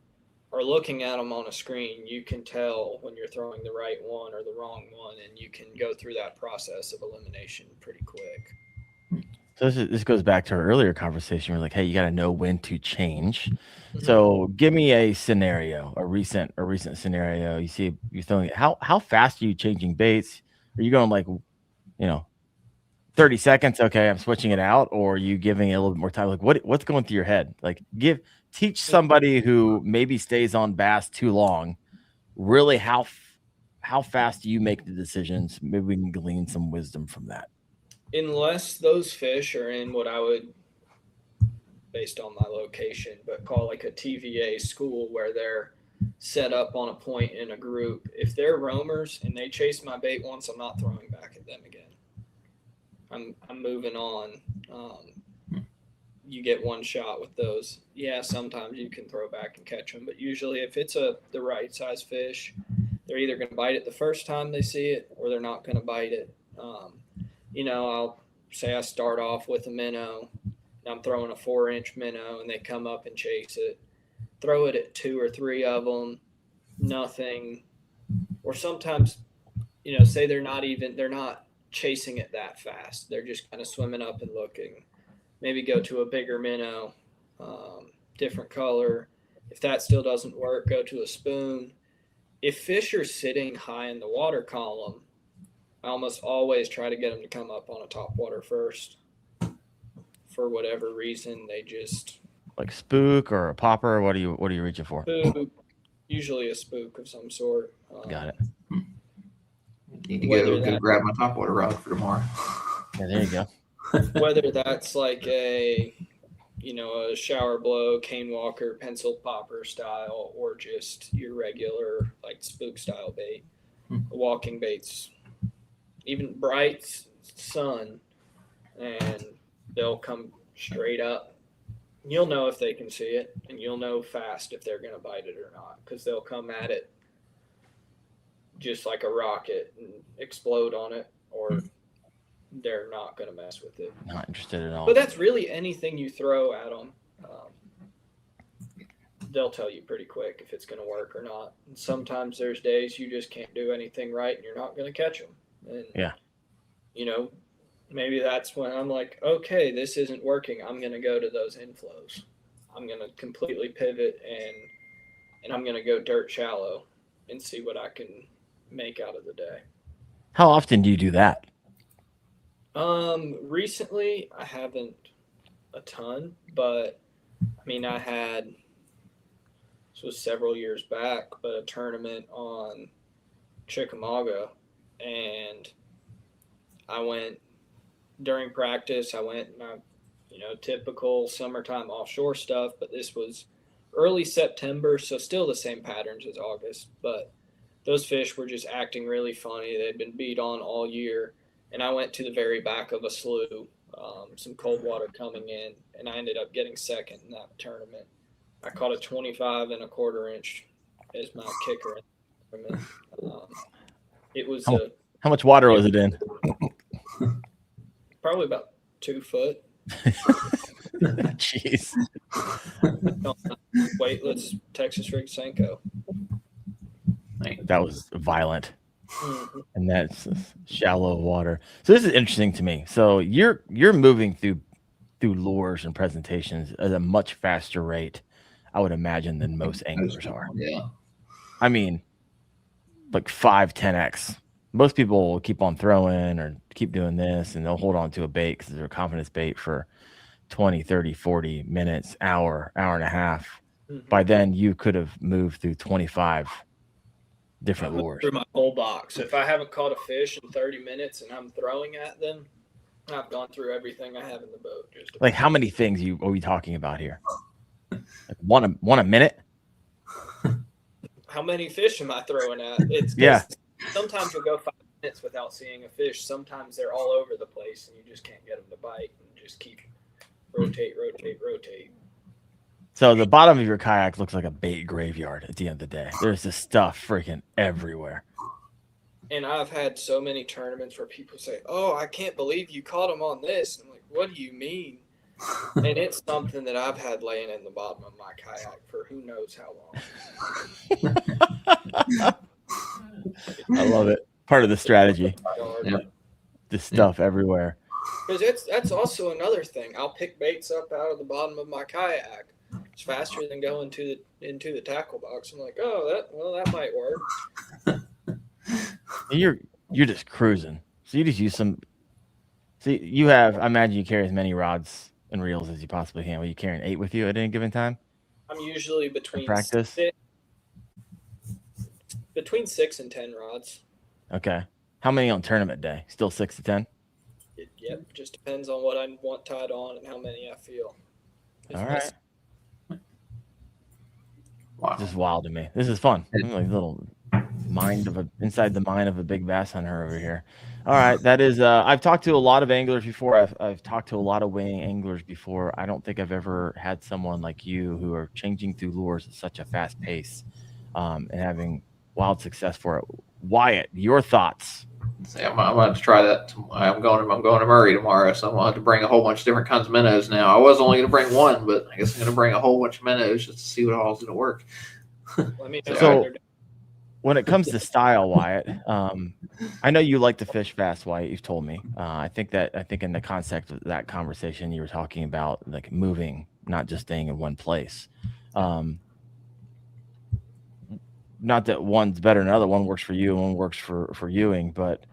are looking at them on a screen, you can tell when you're throwing the right one or the wrong one, and you can go through that process of elimination pretty quick. So this goes back to our earlier conversation. We're like, hey, you got to know when to change. Mm-hmm. So give me a scenario, a recent scenario. You see, you're throwing it. How fast are you changing baits? Are you going like, 30 seconds? Okay, I'm switching it out, or are you giving it a little bit more time? Like what's going through your head? Like teach somebody who maybe stays on bass too long, really how fast do you make the decisions? Maybe we can glean some wisdom from that. Unless those fish are in what I would, based on my location, but call like a TVA school where they're set up on a point in a group. If they're roamers and they chase my bait once, I'm not throwing back at them again. I'm moving on. You get one shot with those. Yeah, sometimes you can throw back and catch them, but usually if it's the right size fish, they're either going to bite it the first time they see it, or they're not going to bite it. I'll say I start off with a minnow. I'm throwing a 4-inch minnow, and they come up and chase it. Throw it at 2 or 3 of them, nothing. Or sometimes, say they're not chasing it that fast. They're just kind of swimming up and looking. Maybe go to a bigger minnow, different color. If that still doesn't work, go to a spoon. If fish are sitting high in the water column, I almost always try to get them to come up on a top water first. For whatever reason, they just like spook or a popper. What are you reaching for? Spook, usually a spook of some sort. Got it. Need to go grab my top water rod for tomorrow. Yeah, there you go. Whether that's like a shower blow, cane walker, pencil popper style, or just your regular like spook style bait. Walking baits, even bright sun, and they'll come straight up. You'll know if they can see it, and you'll know fast if they're going to bite it or not, because they'll come at it just like a rocket and explode on it, or they're not going to mess with it. Not interested at all. But that's really anything you throw at them. They'll tell you pretty quick if it's going to work or not. And sometimes there's days you just can't do anything right and you're not going to catch them. And, yeah. Maybe that's when I'm like, okay, this isn't working. I'm going to go to those inflows. I'm going to completely pivot and I'm going to go dirt shallow and see what I can make out of the day. How often do you do that? Recently I haven't a ton, but I mean, this was several years back, but a tournament on Chickamauga, and I went during practice. I went and typical summertime offshore stuff, but this was early September, so still the same patterns as August, but those fish were just acting really funny. They'd been beat on all year, and I went to the very back of a slough, some cold water coming in, and I ended up getting second in that tournament. I caught a 25 1/4 inch as my kicker in the tournament. It was how much water was it in? Probably about 2 foot. Jeez. Weightless Texas rig Senko. That was violent. Mm-hmm. And that's shallow water. So this is interesting to me. So you're moving through lures and presentations at a much faster rate, I would imagine, than most anglers are. Yeah. I mean, like 5-10x. Most people will keep on throwing or keep doing this, and they'll hold on to a bait because they're a confidence bait for 20, 30, 40 minutes, hour and a half. Mm-hmm. By then, you could have moved through 25 different lures. Through my whole box. If I haven't caught a fish in 30 minutes and I'm throwing at them, I've gone through everything I have in the boat. Like, how many things are we talking about here? Like one a minute? How many fish am I throwing at? It's sometimes you'll go 5 minutes without seeing a fish. Sometimes they're all over the place and you just can't get them to bite and just keep rotate. So the bottom of your kayak looks like a bait graveyard at the end of the day. There's this stuff freaking everywhere. And I've had so many tournaments where people say, "Oh, I can't believe you caught them on this." And I'm like, "What do you mean?" And it's something that I've had laying in the bottom of my kayak for who knows how long. I love it. Part of the strategy. Yeah. This stuff everywhere. Because that's also another thing. I'll pick baits up out of the bottom of my kayak. It's faster than going into the tackle box. I'm like, that might work. You're just cruising. So you just use some. See, you have. I imagine you carry as many rods and reels as you possibly can. Are you carrying 8 with you at any given time? I'm usually between practice. Between 6 and 10 rods. Okay. How many on tournament day? Still 6 to 10? Yep. Just depends on what I want tied on and how many I feel. All right. Wow. This is wild to me. This is fun. I'm like a little inside the mind of a big bass hunter over here. All right, that is. I've talked to a lot of anglers before. I've talked to a lot of weighing anglers before. I don't think I've ever had someone like you who are changing through lures at such a fast pace, and having wild success for it. Wyatt, your thoughts? See, I'm going to try that. I'm going to Murray tomorrow, so I'm going to have to bring a whole bunch of different kinds of minnows now. I was only going to bring one, but I guess I'm going to bring a whole bunch of minnows just to see what all's going to work. Let me know. So, when it comes to style, Wyatt, I know you like to fish fast, Wyatt. You've told me. I think in the context of that conversation, you were talking about like moving, not just staying in one place. Not that one's better than another. One works for you, and one works for Ewing. But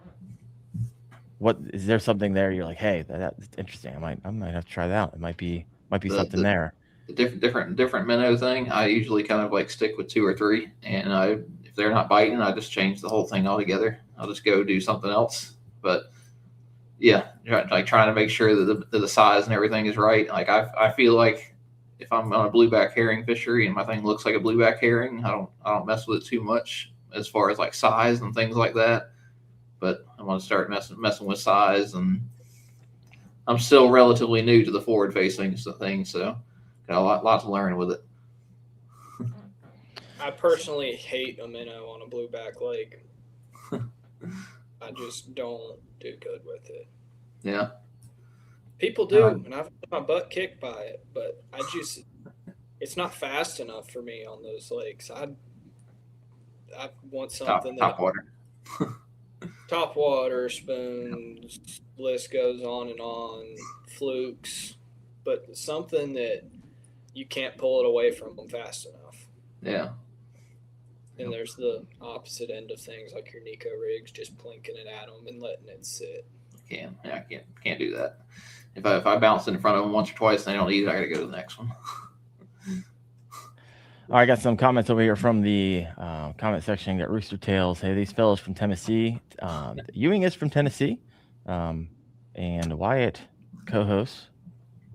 what is there something there? You're like, hey, that's interesting. I might have to try that out. It might be something there. The different minnow thing. I usually kind of like stick with 2 or 3, and if they're not biting, I just change the whole thing altogether. I'll just go do something else. But yeah, like trying to make sure that the size and everything is right. Like I feel like if I'm on a blueback herring fishery and my thing looks like a blueback herring, I don't mess with it too much as far as like size and things like that. But I'm gonna start messing with size, and I'm still relatively new to the forward facing thing, so got a lot to learn with it. I personally hate a minnow on a blueback lake. I just don't do good with it. Yeah. People do, and I've had my butt kicked by it, but it's not fast enough for me on those lakes. I want something top water. Top water, spoons, list goes on and on, flukes, but something that you can't pull it away from them fast enough. Yeah. And there's the opposite end of things, like your Nico rigs, just plinking it at them and letting it sit. I can't do that. If I bounce in front of them once or twice and they don't eat it, I got to go to the next one. I got some comments over here from the comment section. Got Rooster Tails. Hey, these fellows from Tennessee. Ewing is from Tennessee, and Wyatt co-hosts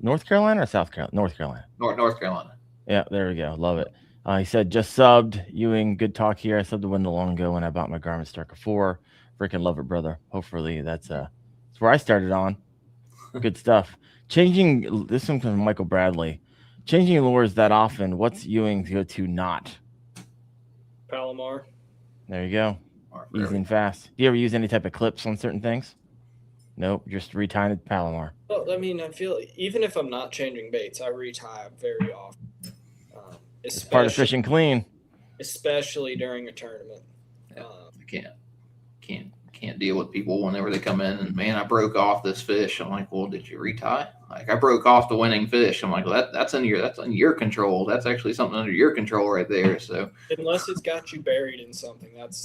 North Carolina or South Carolina? North Carolina. North Carolina. Yeah, there we go. Love it. He said, just subbed. Ewing, good talk here. I subbed to Wendell long ago when I bought my Garmin Starker 4. Freaking love it, brother. Hopefully that's where I started on. Good stuff. Changing, this one from Michael Bradley. Changing lures that often, what's Ewing's go-to knot? Palomar. There you go. Easy and fast. Do you ever use any type of clips on certain things? Nope, just retying it Palomar. Well, I mean, I feel even if I'm not changing baits, I retie very often. It's part of fishing clean. Especially during a tournament. Yeah, I can't deal with people whenever they come in and, man, I broke off this fish. I'm like, well, did you retie? Like, I broke off the winning fish. I'm like, well, that's in your control. That's actually something under your control right there. So unless it's got you buried in something, that's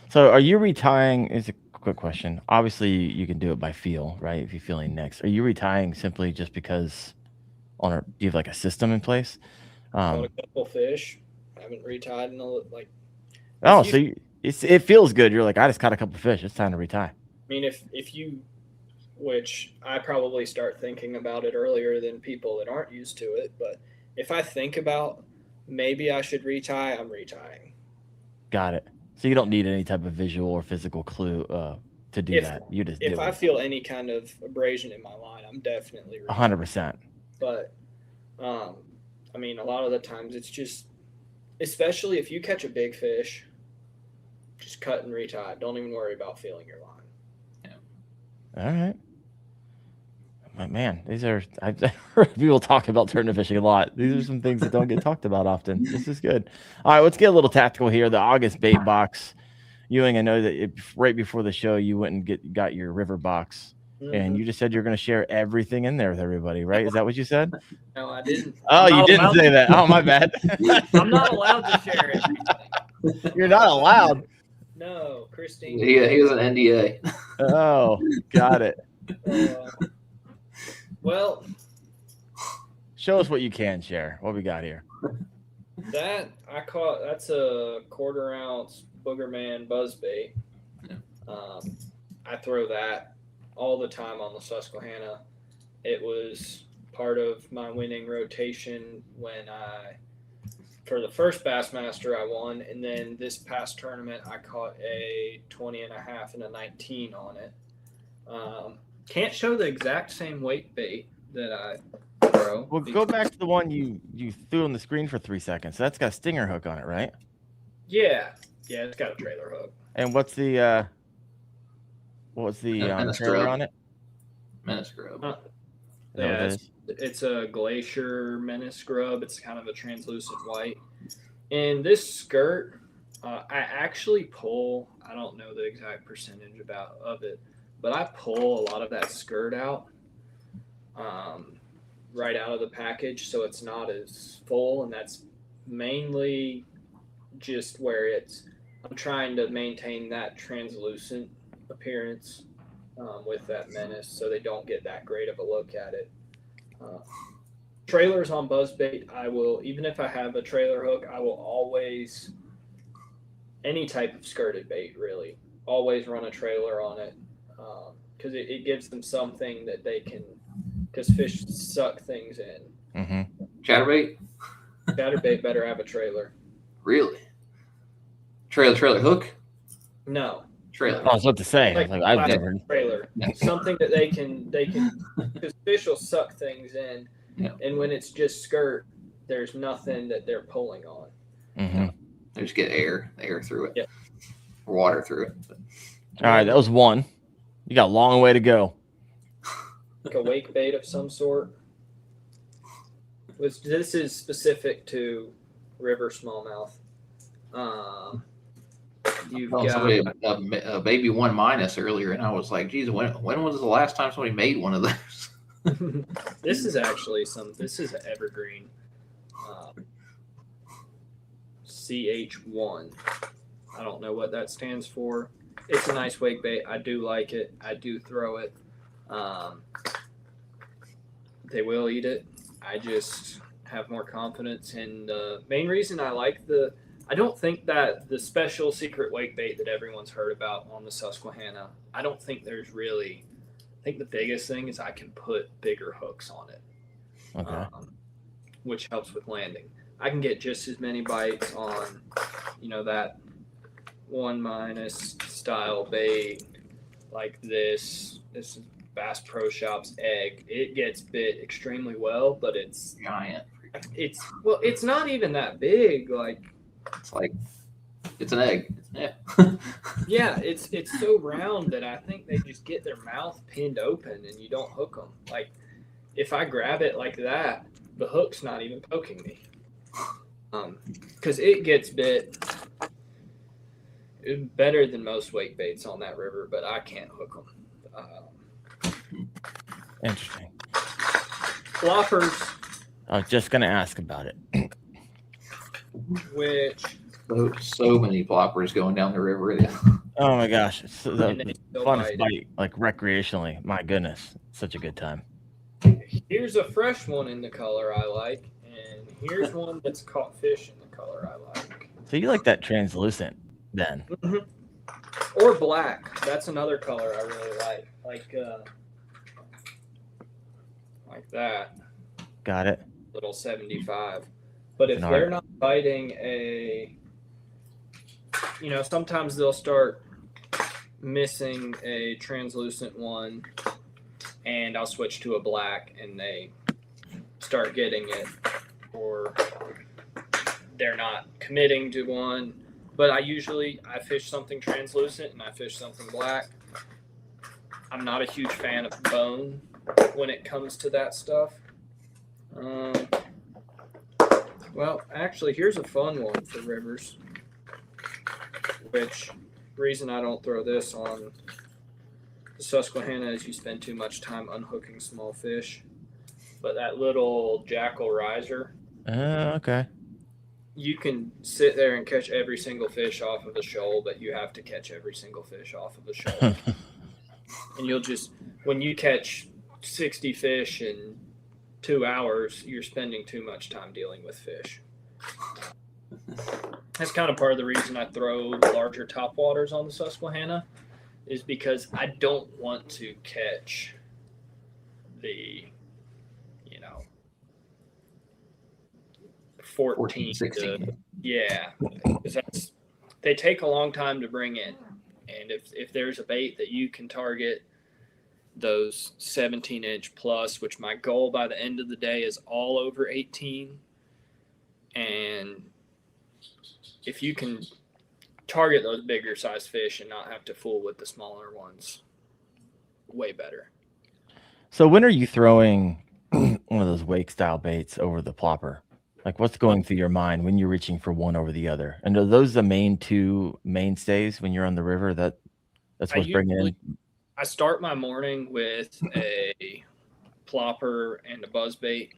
So are you retying? Is a quick question. Obviously, you can do it by feel, right? If you're feeling next, are you retying simply just because do you have like a system in place? Caught a couple fish. I haven't retied in like. Oh, so it feels good. You're like, I just caught a couple fish. It's time to retie. I mean, if you, which I probably start thinking about it earlier than people that aren't used to it, but if I think about maybe I should retie, I'm retying. Got it. So you don't need any type of visual or physical clue to do that. You just if I feel any kind of abrasion in my line, I'm definitely retying. 100%. But I mean, a lot of the times it's just, especially if you catch a big fish, just cut and retie. Don't even worry about feeling your line. Yeah. All right. But man, I've heard people talk about tournament fishing a lot. These are some things that don't get talked about often. This is good. All right, let's get a little tactical here. The August bait box. Ewing, I know that right before the show, you went and got your river box. Mm-hmm. And you just said you're going to share everything in there with everybody, right? Is that what you said? No, I didn't. Oh, you didn't say that. Oh, my bad. I'm not allowed to share everything. You're not allowed. No, Christine. He has an NDA. Oh, got it. Well, show us what you can share. What we got here? That's a 1/4 ounce Boogerman buzzbait. Yeah. I throw that all the time on the Susquehanna. It was part of my winning rotation when I for the first Bassmaster I won, and then this past tournament I caught a 20.5 and a 19 on it. Can't show the exact same weight bait that I throw. Well, go back to the one you threw on the screen for 3 seconds. So that's got a stinger hook on it, right? Yeah, it's got a trailer hook. And what's the trailer on it? Menace grub. Yeah, it's a Glacier Menace grub. It's kind of a translucent white. And this skirt, I actually pull. I don't know the exact percentage of it, but I pull a lot of that skirt out, right out of the package, so it's not as full. And that's mainly just where I'm trying to maintain that translucent appearance with that Menace, so they don't get that great of a look at it. Trailers on buzzbait, I will, even if I have a trailer hook, I will always, any type of skirted bait really, always run a trailer on it, because it gives them something that they can, because fish suck things in. Mm-hmm. Chatterbait? Chatterbait better have a trailer. Really? Trailer hook? No. Trailer. I was about to say, Like I've never. Trailer. Something that they can, because fish will suck things in, and when it's just skirt, there's nothing that they're pulling on. Mm-hmm. They just get air through it. Yep. Or water through it. All right, that was one. You got a long way to go. Like a wake bait of some sort. This is specific to river smallmouth. You've got somebody a baby 1- earlier, and I was like, geez, when was the last time somebody made one of those? This is actually this is an evergreen CH1. I don't know what that stands for. It's a nice wake bait. I do like it. I do throw it. They will eat it. I just have more confidence. And the main reason I like I don't think that the special secret wake bait that everyone's heard about on the Susquehanna, I don't think there's really, I think the biggest thing is I can put bigger hooks on it, Okay. Which helps with landing. I can get just as many bites on, that 1- style bait like this. This is Bass Pro Shop's egg. It gets bit extremely well, but it's Giant. It's not even that big. It's an egg. Yeah. Yeah, it's so round that I think they just get their mouth pinned open and you don't hook them. Like, if I grab it like that, the hook's not even poking me. Because it gets bit better than most wake baits on that river, but I can't hook them. Interesting. Floppers. I was just going to ask about it. Which so many ploppers going down the river. Oh my gosh, it's the funnest bite. bite, like recreationally. My goodness, such a good time. Here's a fresh one in the color I like, and here's one that's caught fish in the color I like. So you like that translucent then? Mm-hmm. Or black. That's another color I really like. Like that. Got it. Little 75. But if they're not biting sometimes they'll start missing a translucent one, and I'll switch to a black and they start getting it, or they're not committing to one. But I fish something translucent and I fish something black. I'm not a huge fan of bone when it comes to that stuff. Well, actually, here's a fun one for rivers, which reason I don't throw this on the Susquehanna is you spend too much time unhooking small fish. But that little jackal riser, Okay. you can sit there and catch every single fish off of a shoal, but you have to catch every single fish off of a shoal. And when you catch 60 fish in 2 hours, you're spending too much time dealing with fish. That's kind of part of the reason I throw larger topwaters on the Susquehanna, is because I don't want to catch the 14 16. Yeah, because they take a long time to bring in, and if there's a bait that you can target those 17-inch plus, which my goal by the end of the day is all over 18, and if you can target those bigger size fish and not have to fool with the smaller ones, way better. So when are you throwing one of those wake style baits over the plopper? Like what's going through your mind when you're reaching for one over the other? And are those the two mainstays when you're on the river? That's what's bringing in? I start my morning with a plopper and a buzzbait,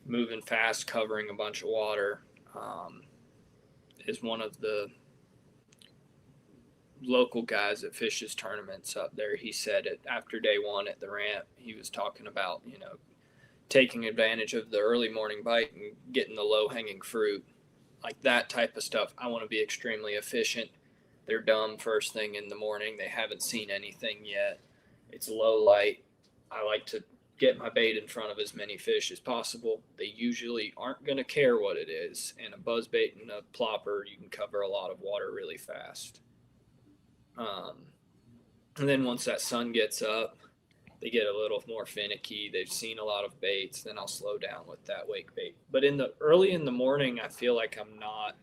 moving fast, covering a bunch of water. Is one of the local guys that fishes tournaments up there. He said it after day one at the ramp. He was talking about, taking advantage of the early morning bite and getting the low hanging fruit, like that type of stuff. I want to be extremely efficient. They're dumb first thing in the morning. They haven't seen anything yet. It's low light. I like to get my bait in front of as many fish as possible. They usually aren't going to care what it is. And a buzzbait and a plopper, you can cover a lot of water really fast. And then once that sun gets up, they get a little more finicky. They've seen a lot of baits. Then I'll slow down with that wake bait. But early in the morning, I feel like I'm not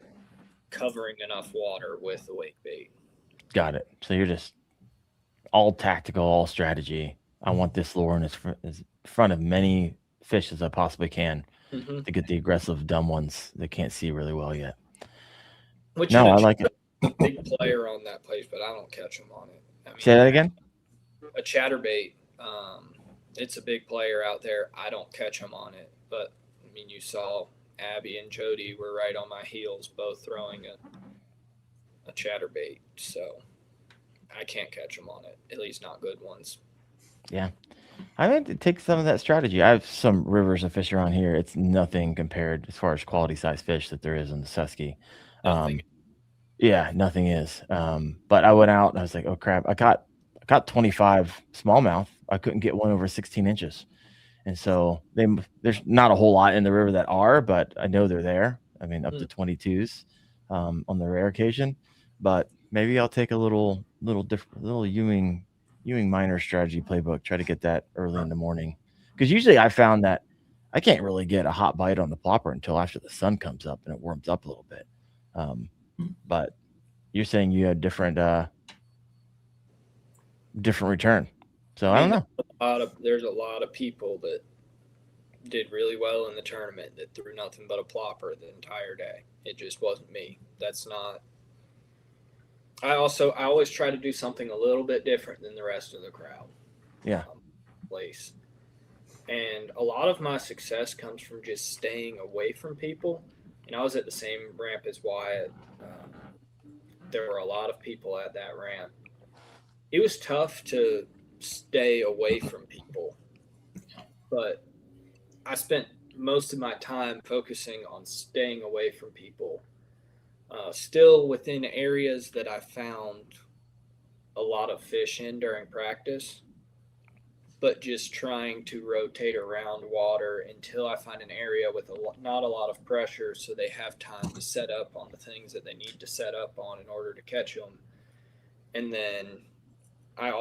covering enough water with the wake bait. Got it. So you're just all tactical, all strategy. I want this lure in front of many fish as I possibly can to get the aggressive, dumb ones that can't see really well yet. I like it. Big player on that place, but I don't catch them on it. Say that again? A chatterbait. It's a big player out there. I don't catch them on it, but you saw Abby and Jody were right on my heels, both throwing a chatterbait. So I can't catch them on it, at least not good ones. Yeah. I mean, it takes some of that strategy. I have some rivers of fish around here. It's nothing compared as far as quality size fish that there is in the Susky. Nothing. Yeah, nothing is. But I went out and I was like, oh crap, I got 25 smallmouth. I couldn't get one over 16 inches. And so there's not a whole lot in the river that are, but I know they're there. I mean, up to 22s on the rare occasion. But maybe I'll take a little Ewing minor strategy playbook, try to get that early in the morning. Because usually I found that I can't really get a hot bite on the plopper until after the sun comes up and it warms up a little bit. But you're saying you had different return. So I don't know. There's a lot of people that did really well in the tournament that threw nothing but a plopper the entire day. It just wasn't me. That's not. I always try to do something a little bit different than the rest of the crowd. Yeah. Place. And a lot of my success comes from just staying away from people. And I was at the same ramp as Wyatt. There were a lot of people at that ramp. It was tough to stay away from people, but I spent most of my time focusing on staying away from people, still within areas that I found a lot of fish in during practice, but just trying to rotate around water until I find an area with not a lot of pressure, so they have time to set up on the things that they need to set up on in order to catch them. And then I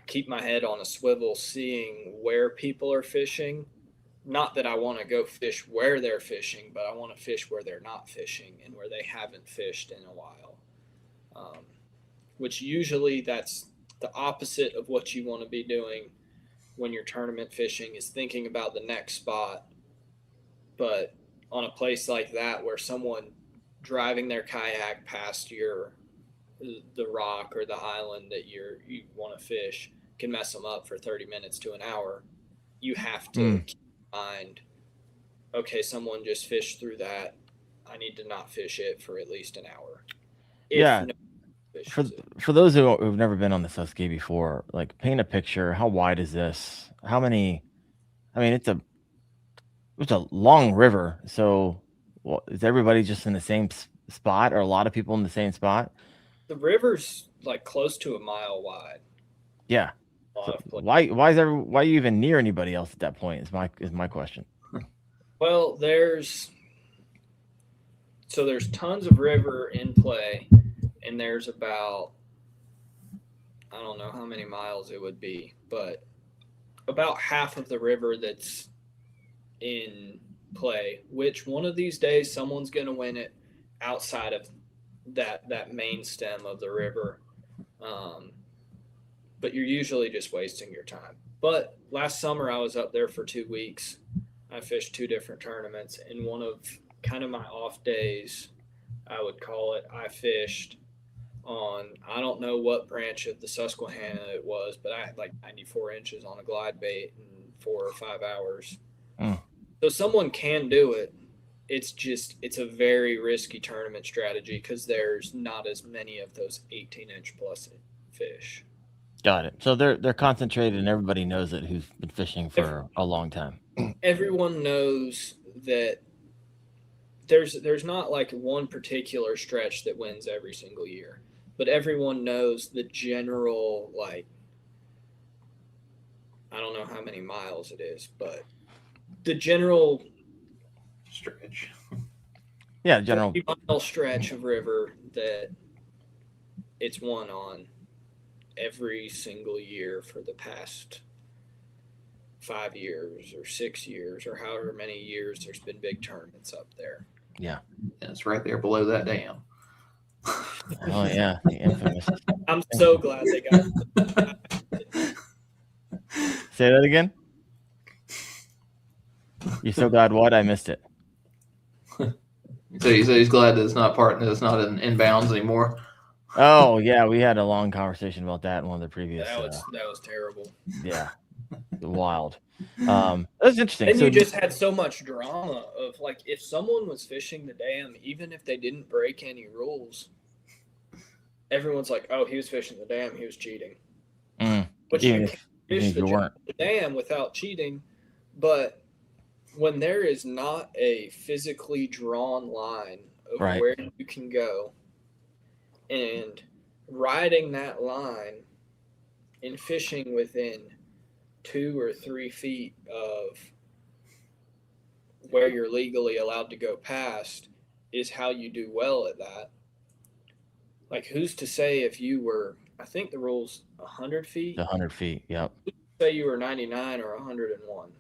keep my head on a swivel, seeing where people are fishing. Not that I want to go fish where they're fishing, but I want to fish where they're not fishing and where they haven't fished in a while. Which usually that's the opposite of what you want to be doing when you're tournament fishing, is thinking about the next spot. But on a place like that where someone driving their kayak past the rock or the island that you want to fish can mess them up for 30 minutes to an hour, you have to keep in mind, okay, someone just fished through that. I need to not fish it for at least an hour. For those who've never been on the Susky before, like, paint a picture. How wide is this? How many? I mean, it's a long river. So, is everybody just in the same spot, or a lot of people in the same spot? The river's like close to a mile wide. Yeah. So why are you even near anybody else at that point? Is my question. Well, there's tons of river in play, and there's about, I don't know how many miles it would be, but about half of the river that's in play, which one of these days someone's going to win it outside of that main stem of the river. But you're usually just wasting your time. But last summer I was up there for 2 weeks. I fished 2 different tournaments, and one of kind of my off days, I would call it, I fished on, I don't know what branch of the Susquehanna it was, but I had like 94 inches on a glide bait in 4 or 5 hours. So someone can do it. It's a very risky tournament strategy because there's not as many of those 18-inch plus fish. Got it. So they're concentrated, and everybody knows it who's been fishing for a long time. Everyone knows that there's not like one particular stretch that wins every single year, but everyone knows the general, like, I don't know how many miles it is, but the general stretch. Yeah, general 30-mile stretch of river that it's won on every single year for the past 5 years or 6 years or however many years there's been big tournaments up there. Yeah. And it's right there below that dam. Oh yeah, the infamous. I'm so glad they got Say that again. You're so glad what? I missed it. So he's glad that it's not in inbounds anymore. Oh yeah, we had a long conversation about that in one of the previous. That was terrible. Yeah, wild. That's interesting. And so you just had so much drama of, like, if someone was fishing the dam, even if they didn't break any rules, everyone's like, "Oh, he was fishing the dam. He was cheating." But you can't fish the dam without cheating. But when there is not a physically drawn line of where you can go, and riding that line and fishing within 2 or 3 feet of where you're legally allowed to go past is how you do well at that. Like, who's to say if you were, I think the rule's 100 feet? 100 feet, yep. Say you were 99 or 101.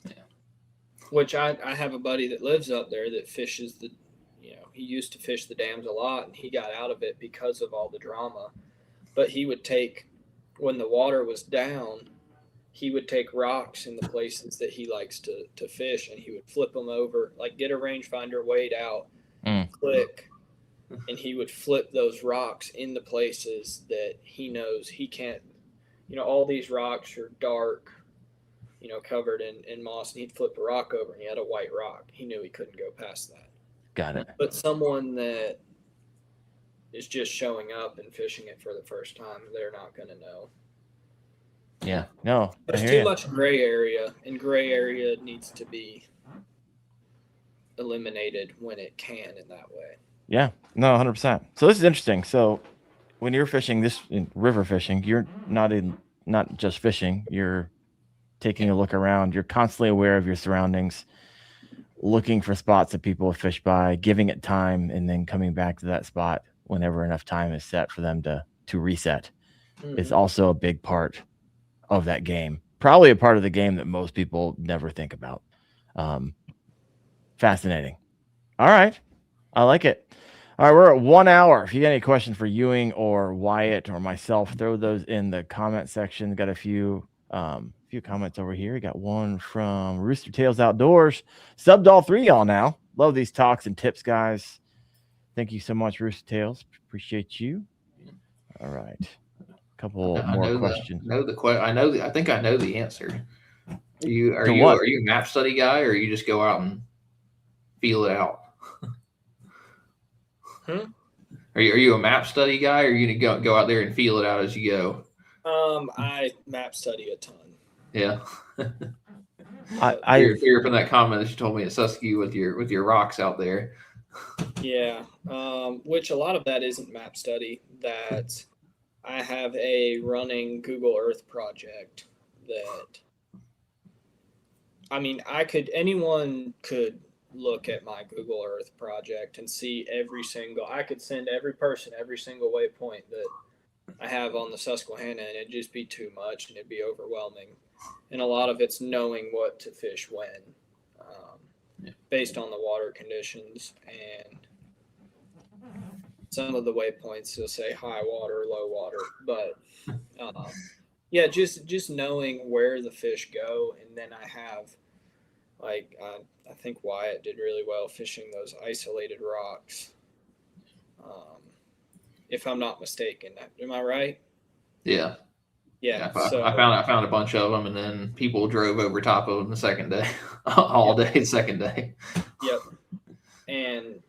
Yeah. Which I have a buddy that lives up there that fishes he used to fish the dams a lot, and he got out of it because of all the drama. But he would take, when the water was down, he would take rocks in the places that he likes to fish, and he would flip them over, like get a rangefinder, wade out, click, and he would flip those rocks in the places that he knows he can't. All these rocks are dark, covered in moss, and he'd flip a rock over, and he had a white rock. He knew he couldn't go past that. Got it. But someone that is just showing up and fishing it for the first time, they're not going to know. Yeah, no. There's too much gray area, and gray area needs to be eliminated when it can in that way. Yeah, no, 100%. So this is interesting. So when you're fishing this in river fishing, you're not just fishing, you're taking a look around. You're constantly aware of your surroundings, looking for spots that people have fished by, giving it time, and then coming back to that spot whenever enough time is set for them to reset. It's also a big part of that game. Probably a part of the game that most people never think about. Fascinating. All right. I like it. All right, we're at 1 hour. If you got any questions for Ewing or Wyatt or myself, throw those in the comment section. Got a few comments over here. Got one from Rooster Tails Outdoors. Subbed all 3 y'all now. Love these talks and tips, guys. Thank you so much, Rooster Tails. Appreciate you. All right. A couple more questions. I think I know the answer. Are you a map study guy, or you just go out and feel it out? Are you a map study guy, or are you gonna go out there and feel it out as you go? I map study a ton. Yeah. I hear from that comment that you told me at Susky with your rocks out there. Yeah. Which a lot of that isn't map study. That I have a running Google Earth project that I mean, anyone could look at my Google Earth project and see I could send every person every single waypoint that I have on the Susquehanna, and it'd just be too much and it'd be overwhelming. And a lot of it's knowing what to fish when, based on the water conditions. And some of the waypoints will say high water, low water, but yeah, just knowing where the fish go. And then I have I think Wyatt did really well fishing those isolated rocks, if I'm not mistaken. Am I right? Yeah. Yeah. I found a bunch of them, and then people drove over top of them the second day, all day the second day. Yep. And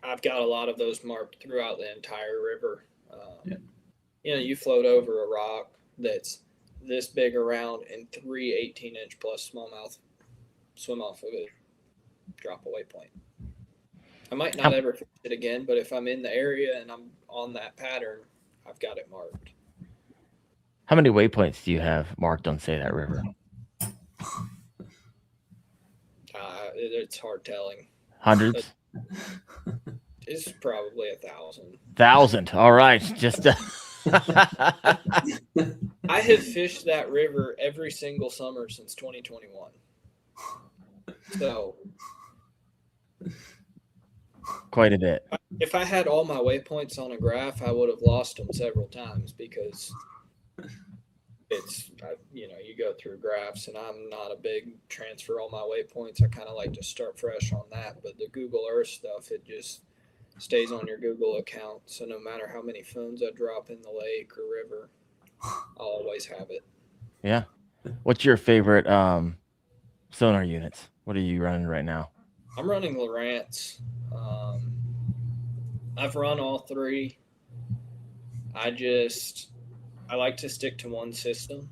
I've got a lot of those marked throughout the entire river. You float over a rock that's this big around, and 3 18-inch plus smallmouth swim off of it, drop a waypoint. I might not ever fish it again, but if I'm in the area and I'm on that pattern, I've got it marked. How many waypoints do you have marked on, say, that river? It's hard telling. Hundreds? It's probably 1,000. 1,000. All right. Just I have fished that river every single summer since 2021. So quite a bit. If I had all my waypoints on a graph, I would have lost them several times, because you go through graphs, and I'm not a big transfer all my waypoints. I kind of like to start fresh on that. But the Google Earth stuff, it just stays on your Google account. So no matter how many phones I drop in the lake or river, I'll always have it. Yeah. What's your favorite sonar units? What are you running right now? I'm running Lowrance. I've run all three. I like to stick to one system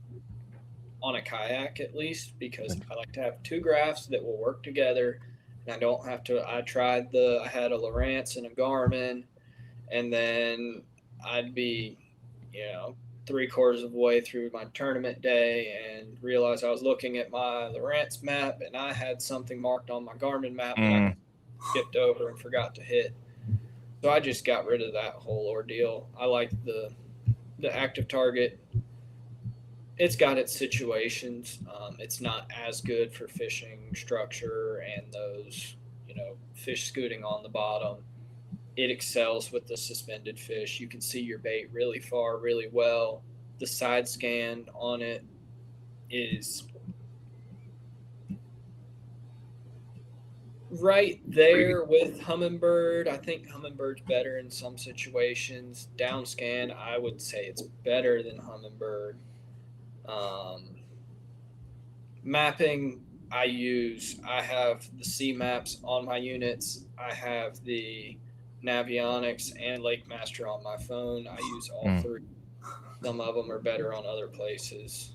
on a kayak, at least, because I like to have two graphs that will work together, and I don't have to. I had a Lowrance and a Garmin, and then I'd be, 3/4 of the way through my tournament day and realized I was looking at my Lowrance map, and I had something marked on my Garmin map that I skipped over and forgot to hit. So I just got rid of that whole ordeal. I like the active target. It's got its situations. It's not as good for fishing structure and those, fish scooting on the bottom. It excels with the suspended fish. You can see your bait really far, really well. The side scan on it is right there with Humminbird. I think Humminbird's better in some situations. Down scan, I would say it's better than Humminbird. Mapping, I have the C maps on my units. I have the Navionics and Lakemaster on my phone. I use all three. Some of them are better on other places.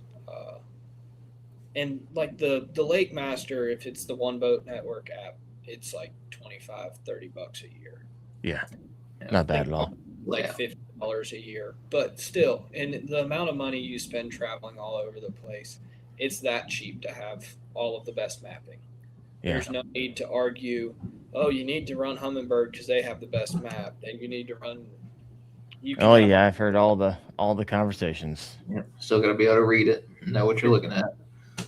And like the Lakemaster, if it's the One Boat Network app, it's like $25-$30 a year. Yeah, not bad at all. Like $50 a year, but still, and the amount of money you spend traveling all over the place, it's that cheap to have all of the best mapping. Yeah. There's no need to argue, oh, you need to run Humminbird because they have the best map, and you need to run. I've heard all the conversations. Yeah. Still got to be able to read it, know what you're looking at.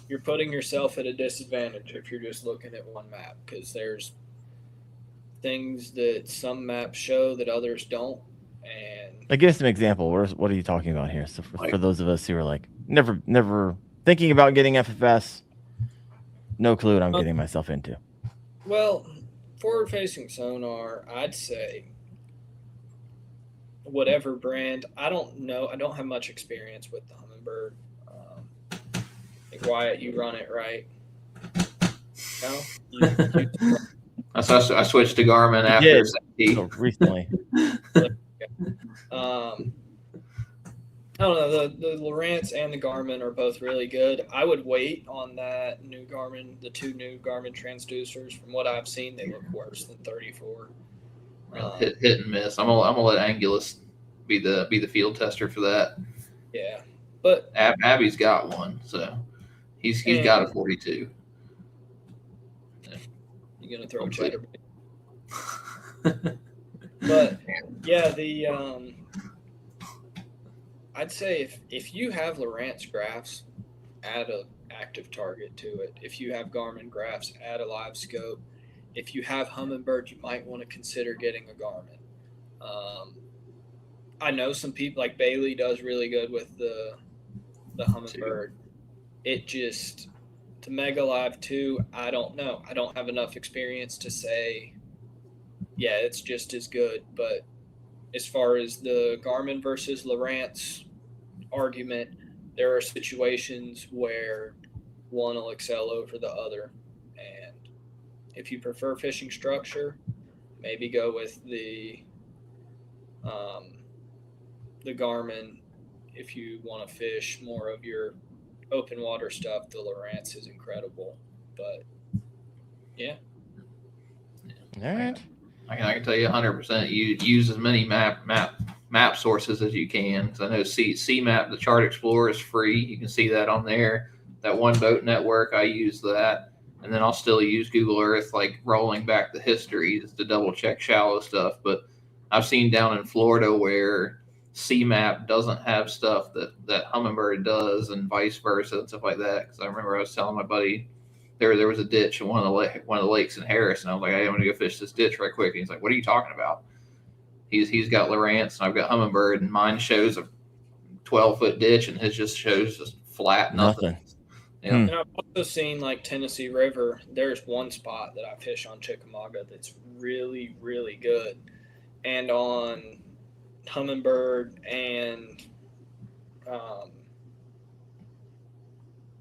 You're putting yourself at a disadvantage if you're just looking at one map, because there's things that some maps show that others don't. And give us an example. What are you talking about here? So for those of us who are like never thinking about getting FFS, no clue what I'm getting myself into. Well, forward-facing sonar, I'd say whatever brand. I don't know. I don't have much experience with the Humminbird. I think Wyatt, you run it, right? No? I switched to Garmin after recently. I don't know. The Lowrance and the Garmin are both really good. I would wait on that new Garmin, the two new Garmin transducers. From what I've seen, they look worse than 34. Hit and miss. I'm gonna let Angulus be the field tester for that. Yeah, but Abby's got one, so he's got a 42. You gonna throw a chatterbait? But yeah, I'd say if you have Lowrance graphs, add a active target to it. If you have Garmin graphs, add a live scope. If you have Humminbird, you might want to consider getting a Garmin. I know some people like Bailey does really good with the Humminbird. It just to Mega Live 2, I don't know. I don't have enough experience to say, yeah, it's just as good. But as far as the Garmin versus Lowrance argument, there are situations where one will excel over the other. And if you prefer fishing structure, maybe go with the Garmin. If you want to fish more of your open water stuff, the Lowrance is incredible. But yeah. All right. I can tell you 100%. You use as many map sources as you can. Because I know CMAP, the Chart Explorer, is free. You can see that on there. That One Boat Network, I use that. And then I'll still use Google Earth, like rolling back the history just to double check shallow stuff. But I've seen down in Florida where CMAP doesn't have stuff that Humminbird does, and vice versa and stuff like that. Because I remember I was telling my buddy there was a ditch in one of the lakes in Harris, and I was like, hey, I'm gonna go fish this ditch right quick. And he's like, what are you talking about? He's got Lowrance, and I've got Humminbird, and mine shows a 12-foot ditch, and his just shows just flat nothing. Yeah. And I've also seen like Tennessee River. There's one spot that I fish on Chickamauga that's really, really good. And on Humminbird and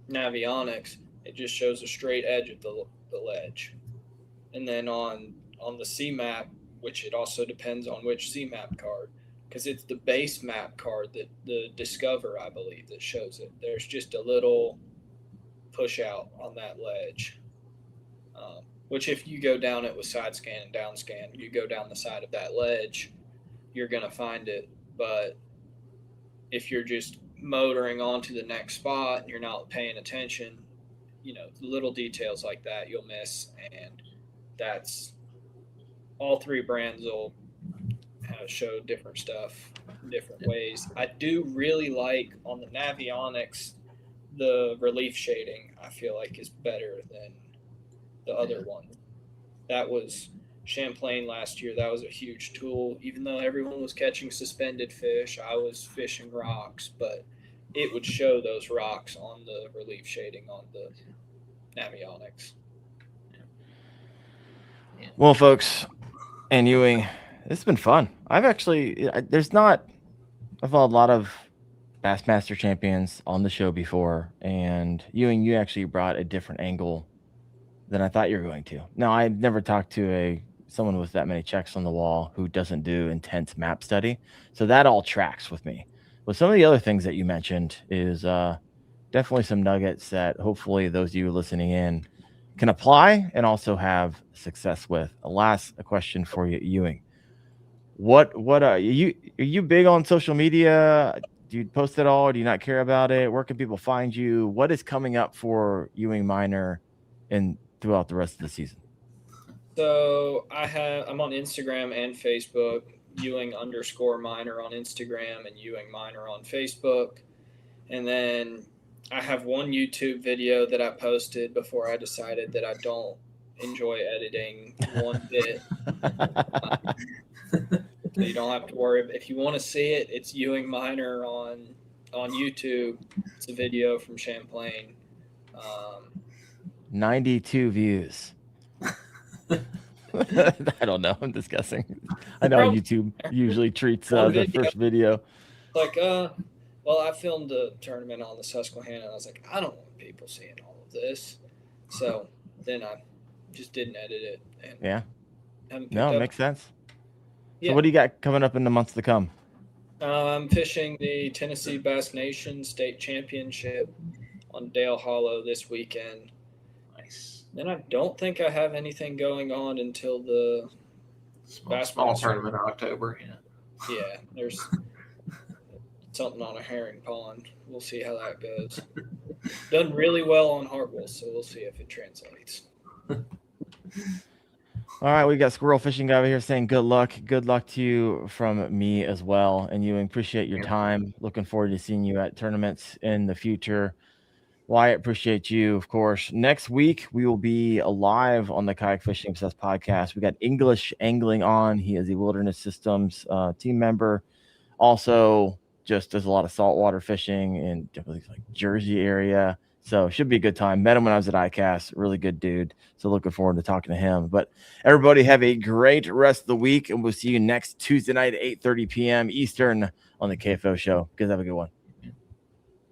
Navionics, it just shows a straight edge of the ledge. And then on the CMAP, which it also depends on which CMAP card, because it's the base map card that the Discover, I believe, that shows it. There's just a little push out on that ledge, which if you go down it with side scan and down scan, you go down the side of that ledge, you're going to find it. But if you're just motoring on to the next spot and you're not paying attention, little details like that you'll miss. And that's all three brands will show different stuff in different ways. I do really like on the Navionics, the relief shading, I feel like, is better than the other one. That was Champlain last year. That was a huge tool. Even though everyone was catching suspended fish, I was fishing rocks, but it would show those rocks on the relief shading on the Navionics. Well, folks, and Ewing, it's been fun. I've followed a lot of Bassmaster champions on the show before, and Ewing, you actually brought a different angle than I thought you were going to. Now, I've never talked to someone with that many checks on the wall who doesn't do intense map study, so that all tracks with me. But some of the other things that you mentioned is definitely some nuggets that hopefully those of you listening in can apply and also have success with. Last question for you, Ewing. What are you big on social media? Do you post it all? Do you not care about it? Where can people find you? What is coming up for Ewing Minor and throughout the rest of the season? So I'm on Instagram and Facebook, Ewing_Minor on Instagram and Ewing Minor on Facebook. And then I have one YouTube video that I posted before I decided that I don't enjoy editing one bit. So you don't have to worry. If you want to see it, it's Ewing Minor on YouTube. It's a video from Champlain. 92 views. I don't know. I'm just guessing. I know YouTube usually treats the first video. Like, well, I filmed a tournament on the Susquehanna, and I was like, I don't want people seeing all of this. So then I just didn't edit it. And yeah. No, it makes sense. Yeah. So what do you got coming up in the months to come? I'm fishing the Tennessee Bass Nation State Championship on Dale Hollow this weekend. Nice. Then I don't think I have anything going on until the small tournament in October. Yeah, there's something on a herring pond. We'll see how that goes. Done really well on Hartwell, so we'll see if it translates. All right, we got Squirrel Fishing Guy over here saying good luck. Good luck to you from me as well. And Ewing, appreciate your time. Looking forward to seeing you at tournaments in the future. Wyatt, appreciate you, of course. Next week, we will be live on the Kayak Fishing Obsessed podcast. We got English Angling on. He is a Wilderness Systems team member. Also, just does a lot of saltwater fishing in like Jersey area. So should be a good time. Met him when I was at ICAST. Really good dude. So looking forward to talking to him. But everybody have a great rest of the week, and we'll see you next Tuesday night at 8:30 p.m. Eastern on the KFO show. Guys, have a good one.